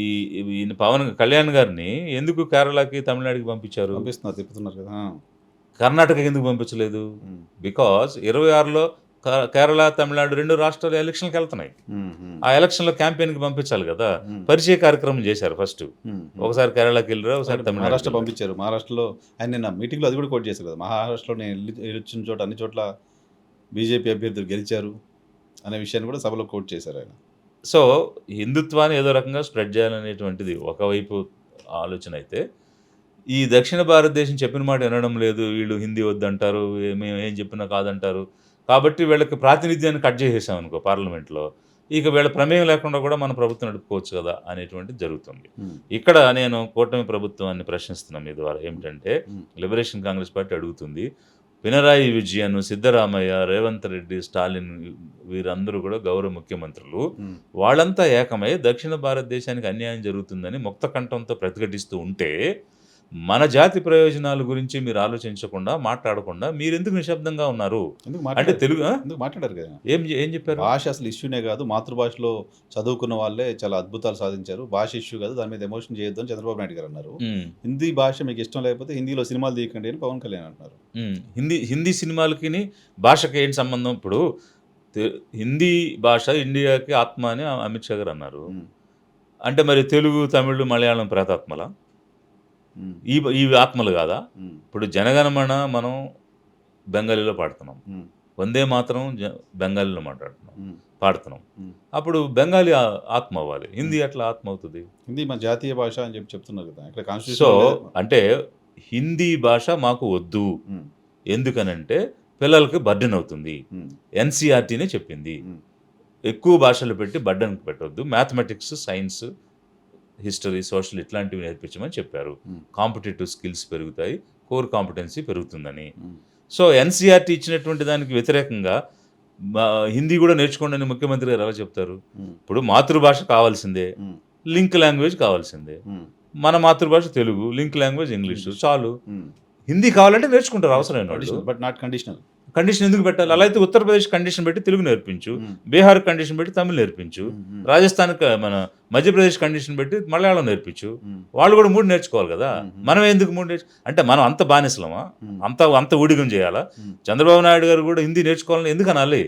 [SPEAKER 2] ఈ పవన్ కళ్యాణ్ గారిని ఎందుకు కేరళకి, తమిళనాడుకి పంపించారు?
[SPEAKER 1] తిప్పుతున్నారు కదా.
[SPEAKER 2] కర్ణాటకకి ఎందుకు పంపించలేదు? బికాజ్ 26లో కేరళ, తమిళనాడు 2 రాష్ట్రాలు ఎలక్షన్కి వెళ్తున్నాయి. ఆ ఎలక్షన్లో క్యాంపెయిన్కి పంపించాలి కదా. పరిచయ కార్యక్రమం చేశారు. ఫస్ట్ ఒకసారి కేరళకి వెళ్ళారు, ఒకసారి
[SPEAKER 1] మహారాష్ట్ర పంపించారు. మహారాష్ట్రలో ఆయన నిన్న మీటింగ్లో అది కూడా కోట్ చేశారు కదా. మహారాష్ట్రలో నేను వచ్చిన చోట అన్ని చోట్ల బీజేపీ అభ్యర్థులు గెలిచారు అనే విషయాన్ని కూడా సభలో కోట్ చేశారు ఆయన.
[SPEAKER 2] సో హిందుత్వాన్ని ఏదో రకంగా స్ప్రెడ్ చేయాలనేటువంటిది ఒకవైపు ఆలోచన అయితే, ఈ దక్షిణ భారతదేశం చెప్పిన మాట వినడం లేదు, వీళ్ళు హిందీ వద్దంటారు, మేము ఏం చెప్పినా కాదంటారు, కాబట్టి వీళ్ళకి ప్రాతినిధ్యాన్ని కట్ చేసేసాం అనుకో పార్లమెంట్లో, ఇక వీళ్ళ ప్రమేయం లేకుండా కూడా మన ప్రభుత్వం నడుపుకోవచ్చు కదా అనేటువంటిది జరుగుతుంది. ఇక్కడ నేను కూటమి ప్రభుత్వాన్ని ప్రశ్నిస్తున్నాను మీ ద్వారా. ఏమిటంటే లిబరేషన్ కాంగ్రెస్ పార్టీ అడుగుతుంది, పినరాయి విజయన్, సిద్ధరామయ్య, రేవంత్ రెడ్డి, స్టాలిన్ వీరందరూ కూడా గౌరవ ముఖ్యమంత్రులు. వాళ్ళంతా ఏకమై దక్షిణ భారతదేశానికి అన్యాయం జరుగుతుందని ముక్త కంఠంతో ప్రతిఘటిస్తూ ఉంటే, మన జాతి ప్రయోజనాల గురించి మీరు ఆలోచించకుండా, మాట్లాడకుండా మీరు ఎందుకు నిశ్శబ్దంగా ఉన్నారు? అంటే తెలుగు
[SPEAKER 1] ఎందుకు మాట్లాడారు కదా.
[SPEAKER 2] ఏం చెప్పారు?
[SPEAKER 1] భాష అసలు ఇష్యూనే కాదు, మాతృభాషలో చదువుకున్న వాళ్ళే చాలా అద్భుతాలు సాధించారు, భాష ఇష్యూ కాదు, దాని మీద ఎమోషన్ చేయొద్దు అని చంద్రబాబు నాయుడు గారు అన్నారు. హిందీ భాష మీకు ఇష్టం లేకపోతే హిందీలో సినిమాలు తీయకండి అని పవన్ కళ్యాణ్ అంటున్నారు.
[SPEAKER 2] హిందీ సినిమాలకి భాషకి ఏంటి సంబంధం? ఇప్పుడు హిందీ భాష ఇండియాకి ఆత్మ అని అమిత్ షా గారు అన్నారు. అంటే మరి తెలుగు, తమిళ్, మలయాళం ప్రేతాత్మలా? ఈ ఆత్మలు కాదా? ఇప్పుడు జనగణమన మనం బెంగాలీలో పాడుతున్నాం, వందే మాత్రం బెంగాలీలో పాడుతున్నాం. అప్పుడు బెంగాలీ ఆత్మ అవ్వాలి, హిందీ ఎట్లా ఆత్మ అవుతుంది?
[SPEAKER 1] హిందీ మన జాతీయ భాష అని చెప్తున్నారు కదా.
[SPEAKER 2] సో అంటే హిందీ భాష మాకు వద్దు, ఎందుకనంటే పిల్లలకి బర్డెన్ అవుతుంది. ఎన్సీఆర్టీనే చెప్పింది, ఎక్కువ భాషలు పెట్టి బర్డెన్ పెట్టవద్దు, మ్యాథమెటిక్స్, సైన్స్, హిస్టరీ, సోషల్ ఇట్లాంటివి నేర్పించమని చెప్పారు. కాంపిటేటివ్ స్కిల్స్ పెరుగుతాయి, కోర్ కాంపిటెన్సీ పెరుగుతుందని. సో ఎన్సీఆర్టీ ఇచ్చినటువంటి దానికి వ్యతిరేకంగా హిందీ కూడా నేర్చుకోండి అని ముఖ్యమంత్రి గారు ఎలా చెప్తారు? ఇప్పుడు మాతృభాష కావాల్సిందే, లింక్ లాంగ్వేజ్ కావాల్సిందే. మన మాతృభాష తెలుగు, లింక్ లాంగ్వేజ్ ఇంగ్లీషు చాలు. హిందీ కావాలంటే నేర్చుకుంటారు అవసరమైన వాళ్ళు.
[SPEAKER 1] But not conditional.
[SPEAKER 2] కండిషన్ ఎందుకు పెట్టాలి? అలా అయితే ఉత్తరప్రదేశ్ కండిషన్ పెట్టి తెలుగు నేర్పించు, బీహార్ కండిషన్ పెట్టి తమిళ్ నేర్పించు, రాజస్థాన్ మన మధ్యప్రదేశ్ కండిషన్ పెట్టి మలయాళం నేర్పించు. వాళ్ళు కూడా 3 నేర్చుకోవాలి కదా. మనం ఎందుకు 3 అంటే మనం అంత బానిసలమా? అంత ఊడిగం చేయాలా? చంద్రబాబు నాయుడు గారు కూడా హిందీ నేర్చుకోవాలని ఎందుకు అనాలి?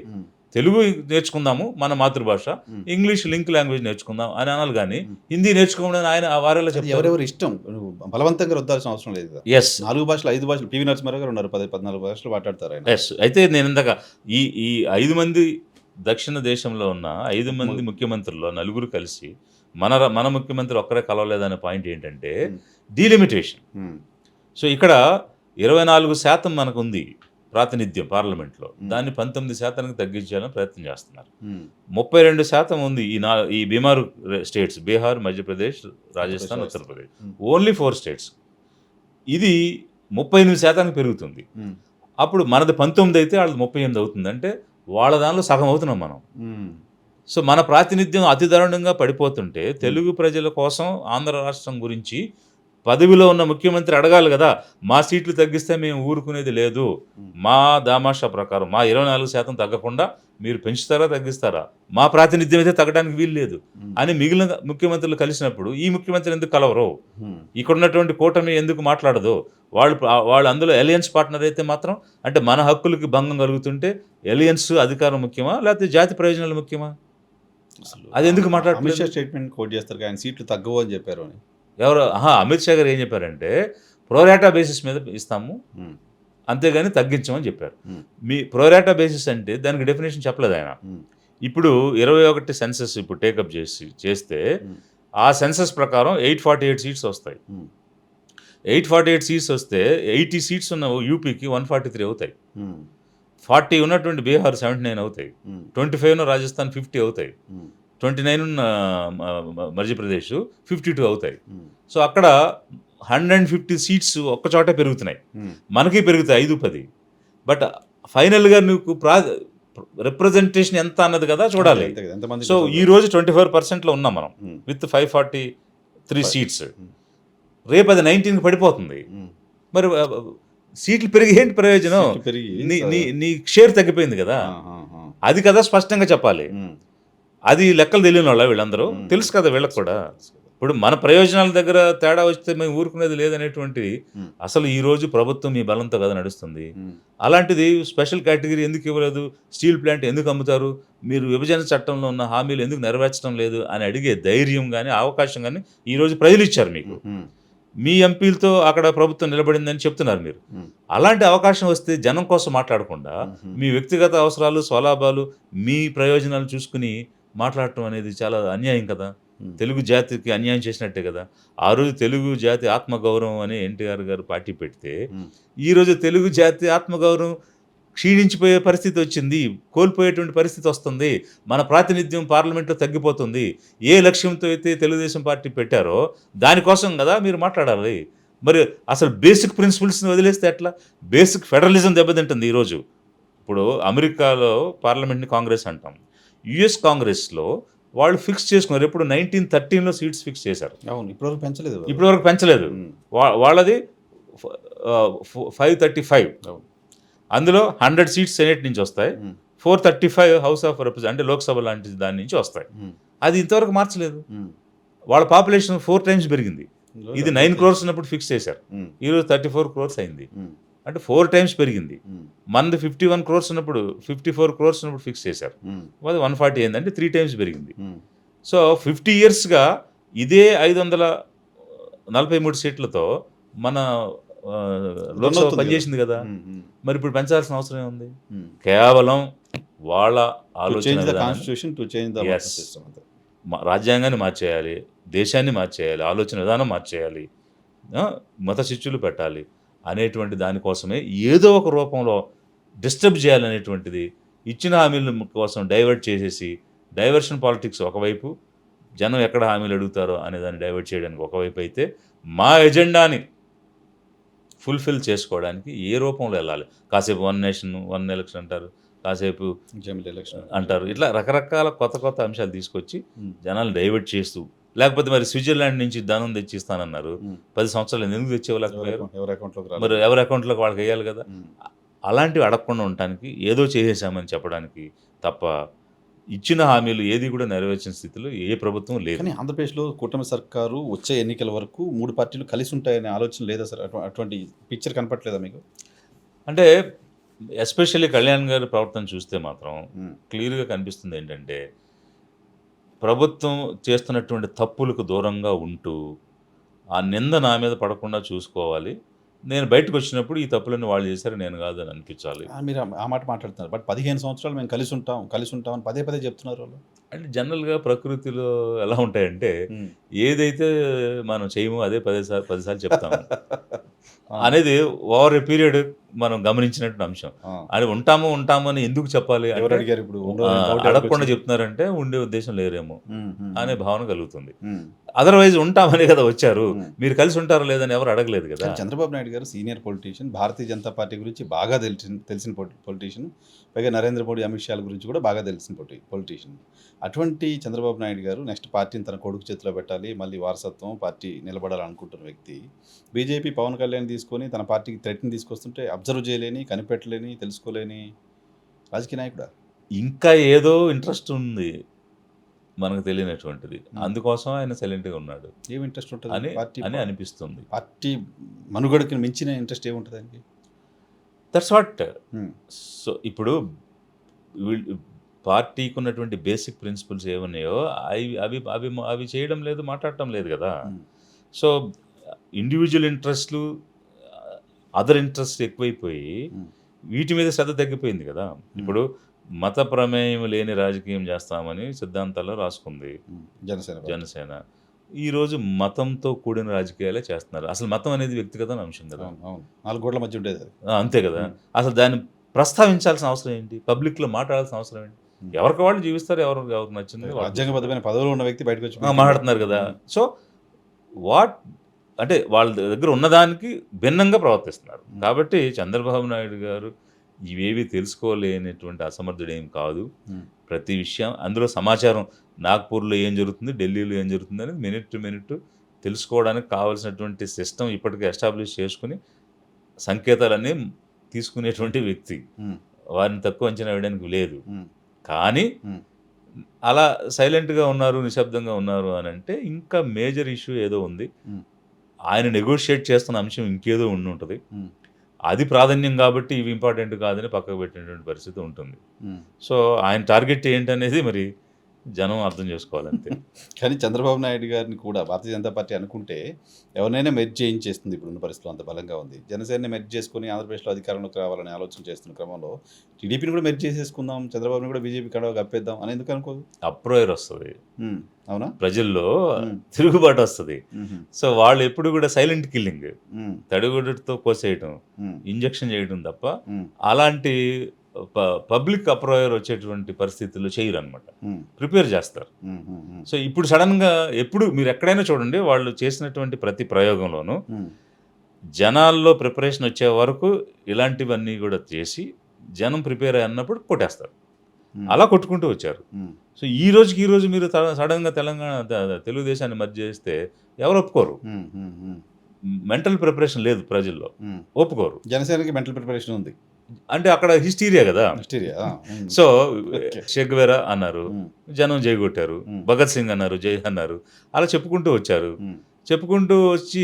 [SPEAKER 2] తెలుగు నేర్చుకుందాము మన మాతృభాష, ఇంగ్లీష్ లింక్ లాంగ్వేజ్ నేర్చుకుందాం అని అనాలి. కానీ హిందీ నేర్చుకోమని ఆయన వారేలా చెప్తారు?
[SPEAKER 1] ఎవరెవరు ఇష్టం, బలవంతంగా రుద్దాల్సిన అవసరం లేదు కదా.
[SPEAKER 2] ఎస్,
[SPEAKER 1] 4 భాషలు 5 భాషలు పివి నరసింహారావు గారు ఉన్నారు, 14 భాషలు మాట్లాడతారు ఆయన.
[SPEAKER 2] ఎస్. అయితే నేను ఇందాక ఈ 5 మంది దక్షిణ దేశంలో ఉన్న 5 మంది ముఖ్యమంత్రుల్లో 4 కలిసి మన ముఖ్యమంత్రి ఒక్కరే కలవలేదనే పాయింట్ ఏంటంటే డీలిమిటేషన్. సో ఇక్కడ 24% మనకు ఉంది ప్రాతినిధ్యం పార్లమెంట్లో, దాన్ని 19% తగ్గించాలని ప్రయత్నం చేస్తున్నారు. 32% ఉంది ఈ Bimaru states, Bihar, Madhya Pradesh, Rajasthan, Uttar Pradesh, only 4 states. ఇది 38% పెరుగుతుంది. అప్పుడు మనది 19 అయితే వాళ్ళది 38 అవుతుంది. అంటే వాళ్ళ దానిలో సగం అవుతున్నాం మనం. సో మన ప్రాతినిధ్యం అతి దారుణంగా పడిపోతుంటే తెలుగు ప్రజల కోసం ఆంధ్ర రాష్ట్రం గురించి పదవిలో ఉన్న ముఖ్యమంత్రి అడగాలి కదా. మా సీట్లు తగ్గిస్తే మేము ఊరుకునేది లేదు, మా దామాషా ప్రకారం మా 24% తగ్గకుండా మీరు పెంచుతారా తగ్గిస్తారా, మా ప్రాతినిధ్యం అయితే తగ్గడానికి వీలు లేదు అని మిగిలిన ముఖ్యమంత్రులు కలిసినప్పుడు ఈ ముఖ్యమంత్రి ఎందుకు కలవరు? ఇక్కడ ఉన్నటువంటి కూటమి ఎందుకు మాట్లాడదు? వాళ్ళు అందులో ఎలియన్స్ పార్ట్నర్ అయితే మాత్రం, అంటే మన హక్కులకి భంగం కలుగుతుంటే ఎలియన్స్ అధికారం ముఖ్యమా లేకపోతే జాతి ప్రయోజనాలు ముఖ్యమా? అది ఎందుకు మాట్లాడుతున్నారు?
[SPEAKER 1] అమిత్ షా స్టేట్మెంట్ కోట్ చేస్తారు, ఆయన సీట్లు తగ్గవు అని చెప్పారు అని.
[SPEAKER 2] ఎవరు? అమిత్ షా గారు ఏం చెప్పారంటే ప్రోరాటా బేసిస్ మీద ఇస్తాము, అంతేగాని తగ్గించమని చెప్పారు. మీ ప్రోరాటా బేసిస్ అంటే దానికి డెఫినేషన్ చెప్పలేదు ఆయన. ఇప్పుడు 21 సెన్సస్ ఇప్పుడు టేకప్ చేస్తే ఆ సెన్సస్ ప్రకారం 848 సీట్స్ వస్తాయి. 848 సీట్స్ వస్తే 80 సీట్స్ ఉన్న యూపీకి 143 అవుతాయి, 40 ఉన్నటువంటి బీహార్ 79 అవుతాయి, 25 ఉన్న రాజస్థాన్ 50 అవుతాయి, 29 ఉన్న మధ్యప్రదేశ్ 52 అవుతాయి. సో అక్కడ 150 సీట్స్ ఒక్కచోటే పెరుగుతున్నాయి, మనకి పెరుగుతాయి 5-10. బట్ ఫైనల్గా నీకు రిప్రజెంటేషన్ ఎంత అన్నది కదా చూడాలి. సో ఈ రోజు 24%లో ఉన్నాం మనం విత్ 543 సీట్స్. రేపు అది 19కి పడిపోతుంది. మరి సీట్లు పెరిగి ఏంటి ప్రయోజనం? నీ షేర్ తగ్గిపోయింది కదా. అది కదా స్పష్టంగా చెప్పాలి. అది లెక్కలు తెలియని వాళ్ళ వీళ్ళందరూ తెలుసు కదా వీళ్ళకి కూడా. ఇప్పుడు మన ప్రయోజనాల దగ్గర తేడా వస్తే మేము ఊరుకునేది లేదనేటువంటి అసలు ఈ రోజు ప్రభుత్వం మీ బలంతో కదా నడుస్తుంది. అలాంటిది స్పెషల్ కేటగిరీ ఎందుకు ఇవ్వలేదు, స్టీల్ ప్లాంట్ ఎందుకు అమ్ముతారు, మీరు విభజన చట్టంలో ఉన్న హామీలు ఎందుకు నెరవేర్చడం లేదు అని అడిగే ధైర్యం కానీ అవకాశం కానీ ఈరోజు ప్రజలు ఇచ్చారు మీకు. మీ ఎంపీలతో అక్కడ ప్రభుత్వం నిలబడిందని చెప్తున్నారు మీరు. అలాంటి అవకాశం వస్తే జనం కోసం మాట్లాడకుండా మీ వ్యక్తిగత అవసరాలు, స్వలాభాలు, మీ ప్రయోజనాలు చూసుకుని మాట్లాడటం అనేది చాలా అన్యాయం కదా. తెలుగు జాతికి అన్యాయం చేసినట్టే కదా. ఆ రోజు తెలుగు జాతి ఆత్మగౌరవం అని ఎన్టీఆర్ గారు పార్టీ పెడితే ఈరోజు తెలుగు జాతి ఆత్మగౌరవం క్షీణించిపోయే పరిస్థితి వచ్చింది, కోల్పోయేటువంటి పరిస్థితి వస్తుంది. మన ప్రాతినిధ్యం పార్లమెంట్లో తగ్గిపోతుంది. ఏ లక్ష్యంతో అయితే తెలుగుదేశం పార్టీ పెట్టారో దానికోసం కదా మీరు మాట్లాడాలి. మరి అసలు బేసిక్ ప్రిన్సిపల్స్ని వదిలేస్తే ఎట్లా? బేసిక్ ఫెడరలిజం దెబ్బతింటుంది ఈరోజు. ఇప్పుడు అమెరికాలో పార్లమెంట్ని కాంగ్రెస్ అంటాం, యుఎస్ కాంగ్రెస్లో వాళ్ళు ఫిక్స్ చేసుకున్నారు. ఎప్పుడు 1913లో సీట్స్ ఫిక్స్ చేశారు.
[SPEAKER 1] అవును, ఇప్పటివరకు
[SPEAKER 2] పెంచలేదు. వాళ్ళది 535. అందులో 100 సీట్స్ సెనేట్ నుంచి వస్తాయి, 435 హౌస్ ఆఫ్ రిప్రజెంటేటివ్స్ అంటే లోక్సభ లాంటి దాని నుంచి వస్తాయి. అది ఇంతవరకు మార్చలేదు. వాళ్ళ పాపులేషన్ 4 టైమ్స్ పెరిగింది. ఇది 9 crores ఉన్నప్పుడు ఫిక్స్ చేశారు, ఈరోజు 34 crores అయింది. అంటే 4 టైమ్స్ పెరిగింది. మనది 51 crores ఉన్నప్పుడు 54 crores ఉన్నప్పుడు ఫిక్స్ చేశారు, అది 140 అయింది, అంటే 3 టైమ్స్ పెరిగింది. సో 50 yearsగా ఇదే 543 సీట్లతో మన లోక్సభ పనిచేసింది కదా. మరి ఇప్పుడు పెంచాల్సిన అవసరం ఏముంది? కేవలం వాళ్ళ ఆలోచన రాజ్యాంగాన్ని మార్చేయాలి, దేశాన్ని మార్చేయాలి, ఆలోచన విధానం మార్చేయాలి, మత శిక్షులు పెట్టాలి అనేటువంటి దానికోసమే ఏదో ఒక రూపంలో డిస్టర్బ్ చేయాలనేటువంటిది, ఇచ్చిన హామీల కోసం డైవర్ట్ చేసేసి డైవర్షన్ పాలిటిక్స్ ఒకవైపు, జనం ఎక్కడ హామీలు అడుగుతారో అనే దాన్ని డైవర్ట్ చేయడానికి ఒకవైపు అయితే, మా ఎజెండాని ఫుల్ఫిల్ చేసుకోవడానికి ఏ రూపంలో వెళ్ళాలి? కాసేపు 1 నేషన్ 1 ఎలక్షన్ అంటారు, కాసేపు అంటారు, ఇట్లా రకరకాల కొత్త కొత్త అంశాలు తీసుకొచ్చి జనాలు డైవర్ట్ చేస్తూ లేకపోతే మరి స్విట్జర్లాండ్ నుంచి ధనం తెచ్చిస్తానన్నారు.
[SPEAKER 1] ఉమ్.
[SPEAKER 2] 10 సంవత్సరాలు ఎందుకు
[SPEAKER 1] ఎవరి
[SPEAKER 2] తెచ్చేవాళ్ళకపోయారు?
[SPEAKER 1] ఎవరి అకౌంట్లోకి
[SPEAKER 2] మరి
[SPEAKER 1] రాలేదు.
[SPEAKER 2] ఎవరి అకౌంట్లోకి వాళ్ళకి వేయాలి కదా.
[SPEAKER 1] ఉమ్.
[SPEAKER 2] అలాంటివి అడగకుండా ఉండటానికి ఏదో చేసేసామని చెప్పడానికి తప్ప ఇచ్చిన హామీలు ఏది కూడా నెరవేర్చిన స్థితిలో ఏ ప్రభుత్వం లేదు.
[SPEAKER 1] కానీ ఆంధ్రప్రదేశ్లో కూటమి సర్కారు వచ్చే ఎన్నికల వరకు 3 పార్టీలు కలిసి ఉంటాయనే ఆలోచన లేదా సార్? అటువంటి పిక్చర్ కనపట్లేదా మీకు?
[SPEAKER 2] అంటే ఎస్పెషల్లీ కళ్యాణ్ గారి ప్రవర్తన చూస్తే మాత్రం
[SPEAKER 1] ఉమ్.
[SPEAKER 2] క్లియర్గా కనిపిస్తుంది ఏంటంటే ప్రభుత్వం చేస్తున్నటువంటి తప్పులకు దూరంగా ఉంటూ ఆ నింద నా మీద పడకుండా చూసుకోవాలి. నేను బయటకు వచ్చినప్పుడు ఈ తప్పులన్నీ వాళ్ళు చేశారు, నేను కాదు అని అనిపించాలి.
[SPEAKER 1] మీరు ఆ మాట మాట్లాడుతున్నారు. బట్ 15 సంవత్సరాలు మేము కలిసి ఉంటాం అని పదే పదే చెప్తున్నారు వాళ్ళు.
[SPEAKER 2] అంటే జనరల్గా ప్రకృతిలో ఎలా ఉంటాయంటే
[SPEAKER 1] ఉమ్.
[SPEAKER 2] ఏదైతే మనం చేయమో అదే 10 సార్లు చెప్తాము
[SPEAKER 1] ఆ.
[SPEAKER 2] అనేది ఓవర్ ఏ పీరియడ్ మనం గమనించినట్టు అంశం.
[SPEAKER 1] ఆ.
[SPEAKER 2] అది ఉంటాము అని ఎందుకు చెప్పాలి
[SPEAKER 1] ఎవరు
[SPEAKER 2] అంటే
[SPEAKER 1] అడిగారు ఇప్పుడు?
[SPEAKER 2] అడగకుండా చెప్తున్నారంటే ఉండే ఉద్దేశం లేరేమో అనే భావన కలుగుతుంది.
[SPEAKER 1] ఉమ్.
[SPEAKER 2] అదర్వైజ్ ఉంటామని కదా వచ్చారు.
[SPEAKER 1] ఉమ్.
[SPEAKER 2] మీరు కలిసి ఉంటారో లేదని ఎవరు అడగలేదు కదా.
[SPEAKER 1] కానీ చంద్రబాబు నాయుడు గారు senior politician, Bharatiya Janata party గురించి బాగా తెలిసిన పొలిటీషియన్, పైగా నరేంద్ర మోడీ, అమిత్ షాల గురించి కూడా బాగా తెలిసిన పొలిటీషియన్. అటువంటి చంద్రబాబు నాయుడు గారు నెక్స్ట్ పార్టీని తన కొడుకు చేతిలో పెట్టాలి, మళ్ళీ వారసత్వం పార్టీ నిలబడాలనుకుంటున్న వ్యక్తి బీజేపీ పవన్ కళ్యాణ్ తీసుకొని తన పార్టీకి థ్రెట్ని తీసుకొస్తుంటే అబ్జర్వ్ చేయలేని, కనిపెట్టలేని, తెలుసుకోలేని రాజకీయ నాయకుడా?
[SPEAKER 2] ఇంకా ఏదో ఇంట్రెస్ట్ ఉంది మనకు తెలియనటువంటిది. అందుకోసం ఆయన సైలెంట్గా ఉన్నాడు
[SPEAKER 1] ఏం ఇంట్రెస్ట్ ఉంటుంది
[SPEAKER 2] అని
[SPEAKER 1] పార్టీ
[SPEAKER 2] అని అనిపిస్తుంది.
[SPEAKER 1] పార్టీ మనుగడకి మించిన ఇంట్రెస్ట్ ఏముంటుంది ఆయనకి?
[SPEAKER 2] That's what. సో ఇప్పుడు పార్టీకి ఉన్నటువంటి బేసిక్ ప్రిన్సిపల్స్ ఏమున్నాయో అవి అవి అవి అవి చేయడం లేదు, మాట్లాడటం లేదు కదా. సో ఇండివిజువల్ ఇంట్రెస్ట్లు, అదర్ ఇంట్రెస్ట్ ఎక్కువైపోయి వీటి మీద శ్రద్ధ తగ్గిపోయింది కదా. ఇప్పుడు మత ప్రమేయం లేని రాజకీయం చేస్తామని సిద్ధాంతాల్లో రాసుకుంది జనసేన. ఈరోజు మతంతో కూడిన రాజకీయాలే చేస్తున్నారు. అసలు మతం అనేది వ్యక్తిగత అంశం కదా.
[SPEAKER 1] 4 గోడల మధ్య ఉండేది అది.
[SPEAKER 2] అంతే కదా. అసలు దాన్ని ప్రస్తావించాల్సిన అవసరం ఏంటి? పబ్లిక్లో మాట్లాడాల్సిన అవసరం ఏంటి? ఎవరికి వాళ్ళు జీవిస్తారు, ఎవరికి నచ్చింది
[SPEAKER 1] రాజ్యాంగబద్ధమైన పదవిలో ఉన్న వ్యక్తి బయటకు వచ్చి
[SPEAKER 2] మాట్లాడుతున్నారు కదా. సో వాట్ అంటే వాళ్ళ దగ్గర ఉన్నదానికి భిన్నంగా ప్రవర్తిస్తున్నారు. కాబట్టి చంద్రబాబు నాయుడు గారు ఇవేవి తెలుసుకోలేనటువంటి అసమర్థుడు ఏం కాదు. ప్రతి విషయం అందులో సమాచారం, నాగ్పూర్లో ఏం జరుగుతుంది, ఢిల్లీలో ఏం జరుగుతుంది అనేది మినిట్ టు మినిట్ తెలుసుకోవడానికి కావాల్సినటువంటి సిస్టమ్ ఇప్పటికీ ఎస్టాబ్లిష్ చేసుకుని సంకేతాలన్నీ తీసుకునేటువంటి వ్యక్తి. వారిని తక్కువ అంచనా వేయడానికి లేదు. కానీ అలా సైలెంట్గా ఉన్నారు, నిశ్శబ్దంగా ఉన్నారు అని అంటే ఇంకా మేజర్ ఇష్యూ ఏదో ఉంది. ఆయన నెగోషియేట్ చేస్తున్న అంశం ఇంకేదో ఉండి ఉంటుంది. అది ప్రాధాన్యం కాబట్టి ఇవి ఇంపార్టెంట్ కాదని పక్కకు పెట్టినటువంటి పరిస్థితి ఉంటుంది. సో ఆయన టార్గెట్ ఏంటనేది మరి జనం అర్థం చేసుకోవాలంతే.
[SPEAKER 1] కానీ చంద్రబాబు నాయుడు గారిని కూడా భారతీయ జనతా పార్టీ అనుకుంటే ఎవరినైనా మెర్జ్ చేయించేస్తుంది. ఇప్పుడున్న పరిస్థితులు అంత బలంగా ఉంది. జనసేనని మెర్జ్ చేసుకుని ఆంధ్రప్రదేశ్లో అధికారంలోకి రావాలని ఆలోచన చేస్తున్న క్రమంలో టీడీపీని కూడా మెర్జ్ చేసేసుకుందాం, చంద్రబాబుని కూడా బీజేపీ కడవ కప్పేద్దాం అని ఎందుకు అనుకోదు?
[SPEAKER 2] అప్రోయర్ వస్తుంది,
[SPEAKER 1] అవునా,
[SPEAKER 2] ప్రజల్లో తిరుగుబాటు వస్తుంది. సో వాళ్ళు ఎప్పుడు కూడా సైలెంట్ కిల్లింగ్, తడిగుడ్డతో కోసేయటం, ఇంజెక్షన్ చేయడం తప్ప అలాంటి పబ్లిక్ అప్రోయర్ వచ్చేటువంటి పరిస్థితుల్లో చేయరు అనమాట. ప్రిపేర్ చేస్తారు. సో ఇప్పుడు సడన్గా ఎప్పుడు మీరు ఎక్కడైనా చూడండి, వాళ్ళు చేసినటువంటి ప్రతి ప్రయోగంలోనూ జనాల్లో ప్రిపరేషన్ వచ్చే వరకు ఇలాంటివన్నీ కూడా చేసి జనం ప్రిపేర్ అన్నప్పుడు కొట్టేస్తారు. అలా కొట్టుకుంటూ వచ్చారు. సో ఈ రోజు మీరు సడన్గా తెలుగుదేశాన్ని మధ్య చేస్తే ఎవరు ఒప్పుకోరు. మెంటల్ ప్రిపరేషన్ లేదు ప్రజల్లో, ఒప్పుకోరు.
[SPEAKER 1] జనసేనకి మెంటల్ ప్రిపరేషన్ ఉంది
[SPEAKER 2] అంటే అక్కడ హిస్టీరియా కదా. సో షెగ్వేరా అన్నారు, జనం జై కొట్టారు. భగత్ సింగ్ అన్నారు, జై అన్నారు. అలా చెప్పుకుంటూ వచ్చారు. చెప్పుకుంటూ వచ్చి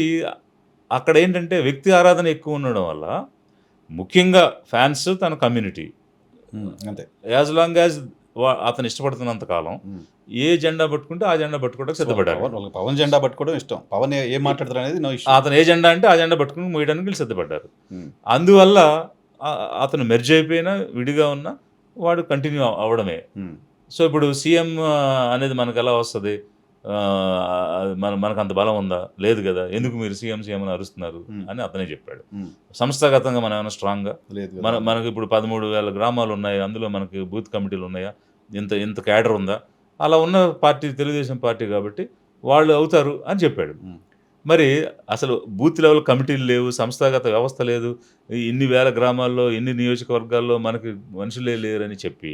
[SPEAKER 2] అక్కడ ఏంటంటే వ్యక్తి ఆరాధన ఎక్కువ ఉండడం వల్ల ముఖ్యంగా ఫ్యాన్స్ తన కమ్యూనిటీ
[SPEAKER 1] అంతే.
[SPEAKER 2] యాజ్ లాంగ్ యాజ్ అతను ఇష్టపడుతున్నంత కాలం ఏ జెండా పట్టుకుంటే ఆ జెండా పట్టుకోవడానికి సిద్ధపడ్డారు.
[SPEAKER 1] పవన్ జెండా పట్టుకోవడం ఇష్టం, పవన్ ఏం మాట్లాడతారు అనేది
[SPEAKER 2] అతను ఏ జెండా అంటే ఆ జెండా పట్టుకుని మోయడానికి సిద్ధపడ్డారు. అందువల్ల అతను మెర్జ్ అయిపోయినా విడిగా ఉన్నా వాడు కంటిన్యూ అవ్వడమే. సో ఇప్పుడు సీఎం అనేది మనకు ఎలా వస్తుంది? మనకు అంత బలం ఉందా? లేదు కదా. ఎందుకు మీరు సీఎం అని అరుస్తున్నారు అని అతనే చెప్పాడు. సంస్థాగతంగా మనం ఏమైనా స్ట్రాంగ్గా మనకి ఇప్పుడు 13,000 గ్రామాలు ఉన్నాయి, అందులో మనకి బూత్ కమిటీలు ఉన్నాయా? ఇంత క్యాడర్ ఉందా? అలా ఉన్న పార్టీ తెలుగుదేశం పార్టీ కాబట్టి వాళ్ళు అవుతారు అని చెప్పాడు. మరి అసలు బూత్ లెవెల్ కమిటీలు లేవు, సంస్థాగత వ్యవస్థ లేదు, ఇన్ని వేల గ్రామాల్లో ఇన్ని నియోజకవర్గాల్లో మనకి మనుషులే లేరని చెప్పి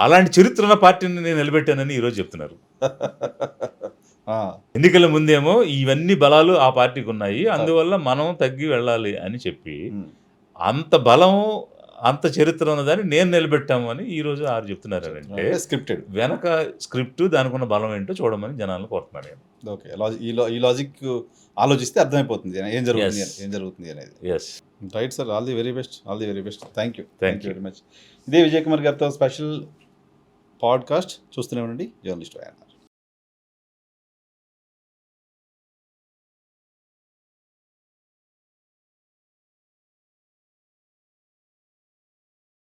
[SPEAKER 2] అలాంటి చరిత్ర ఉన్న పార్టీని నేను నిలబెట్టానని ఈరోజు చెప్తున్నారు. ఎన్నికల ముందేమో ఇవన్నీ బలాలు ఆ పార్టీకి ఉన్నాయి, అందువల్ల మనం తగ్గి వెళ్ళాలి అని చెప్పి అంత బలం అంత చరిత్ర ఉన్నదని నేను నిలబెట్టాము అని ఈరోజు ఆరు చెప్తున్నారు. అంటే
[SPEAKER 1] స్క్రిప్టెడ్
[SPEAKER 2] వెనక స్క్రిప్ట్ దానికి ఉన్న బలం ఏంటో చూడమని జనాలను కోరుతున్నాను నేను.
[SPEAKER 1] ఓకే, ఈ లాజిక్ ఆలోచిస్తే అర్థమైపోతుంది ఏం జరుగుతుంది అనేది.
[SPEAKER 2] Yes,
[SPEAKER 1] right sir, all the very best, thank you
[SPEAKER 2] Thank you.
[SPEAKER 1] Very much. ఇదే విజయ్ కుమార్ గారితో స్పెషల్ పాడ్కాస్ట్ చూస్తూనే ఉండండి జర్నలిస్ట్.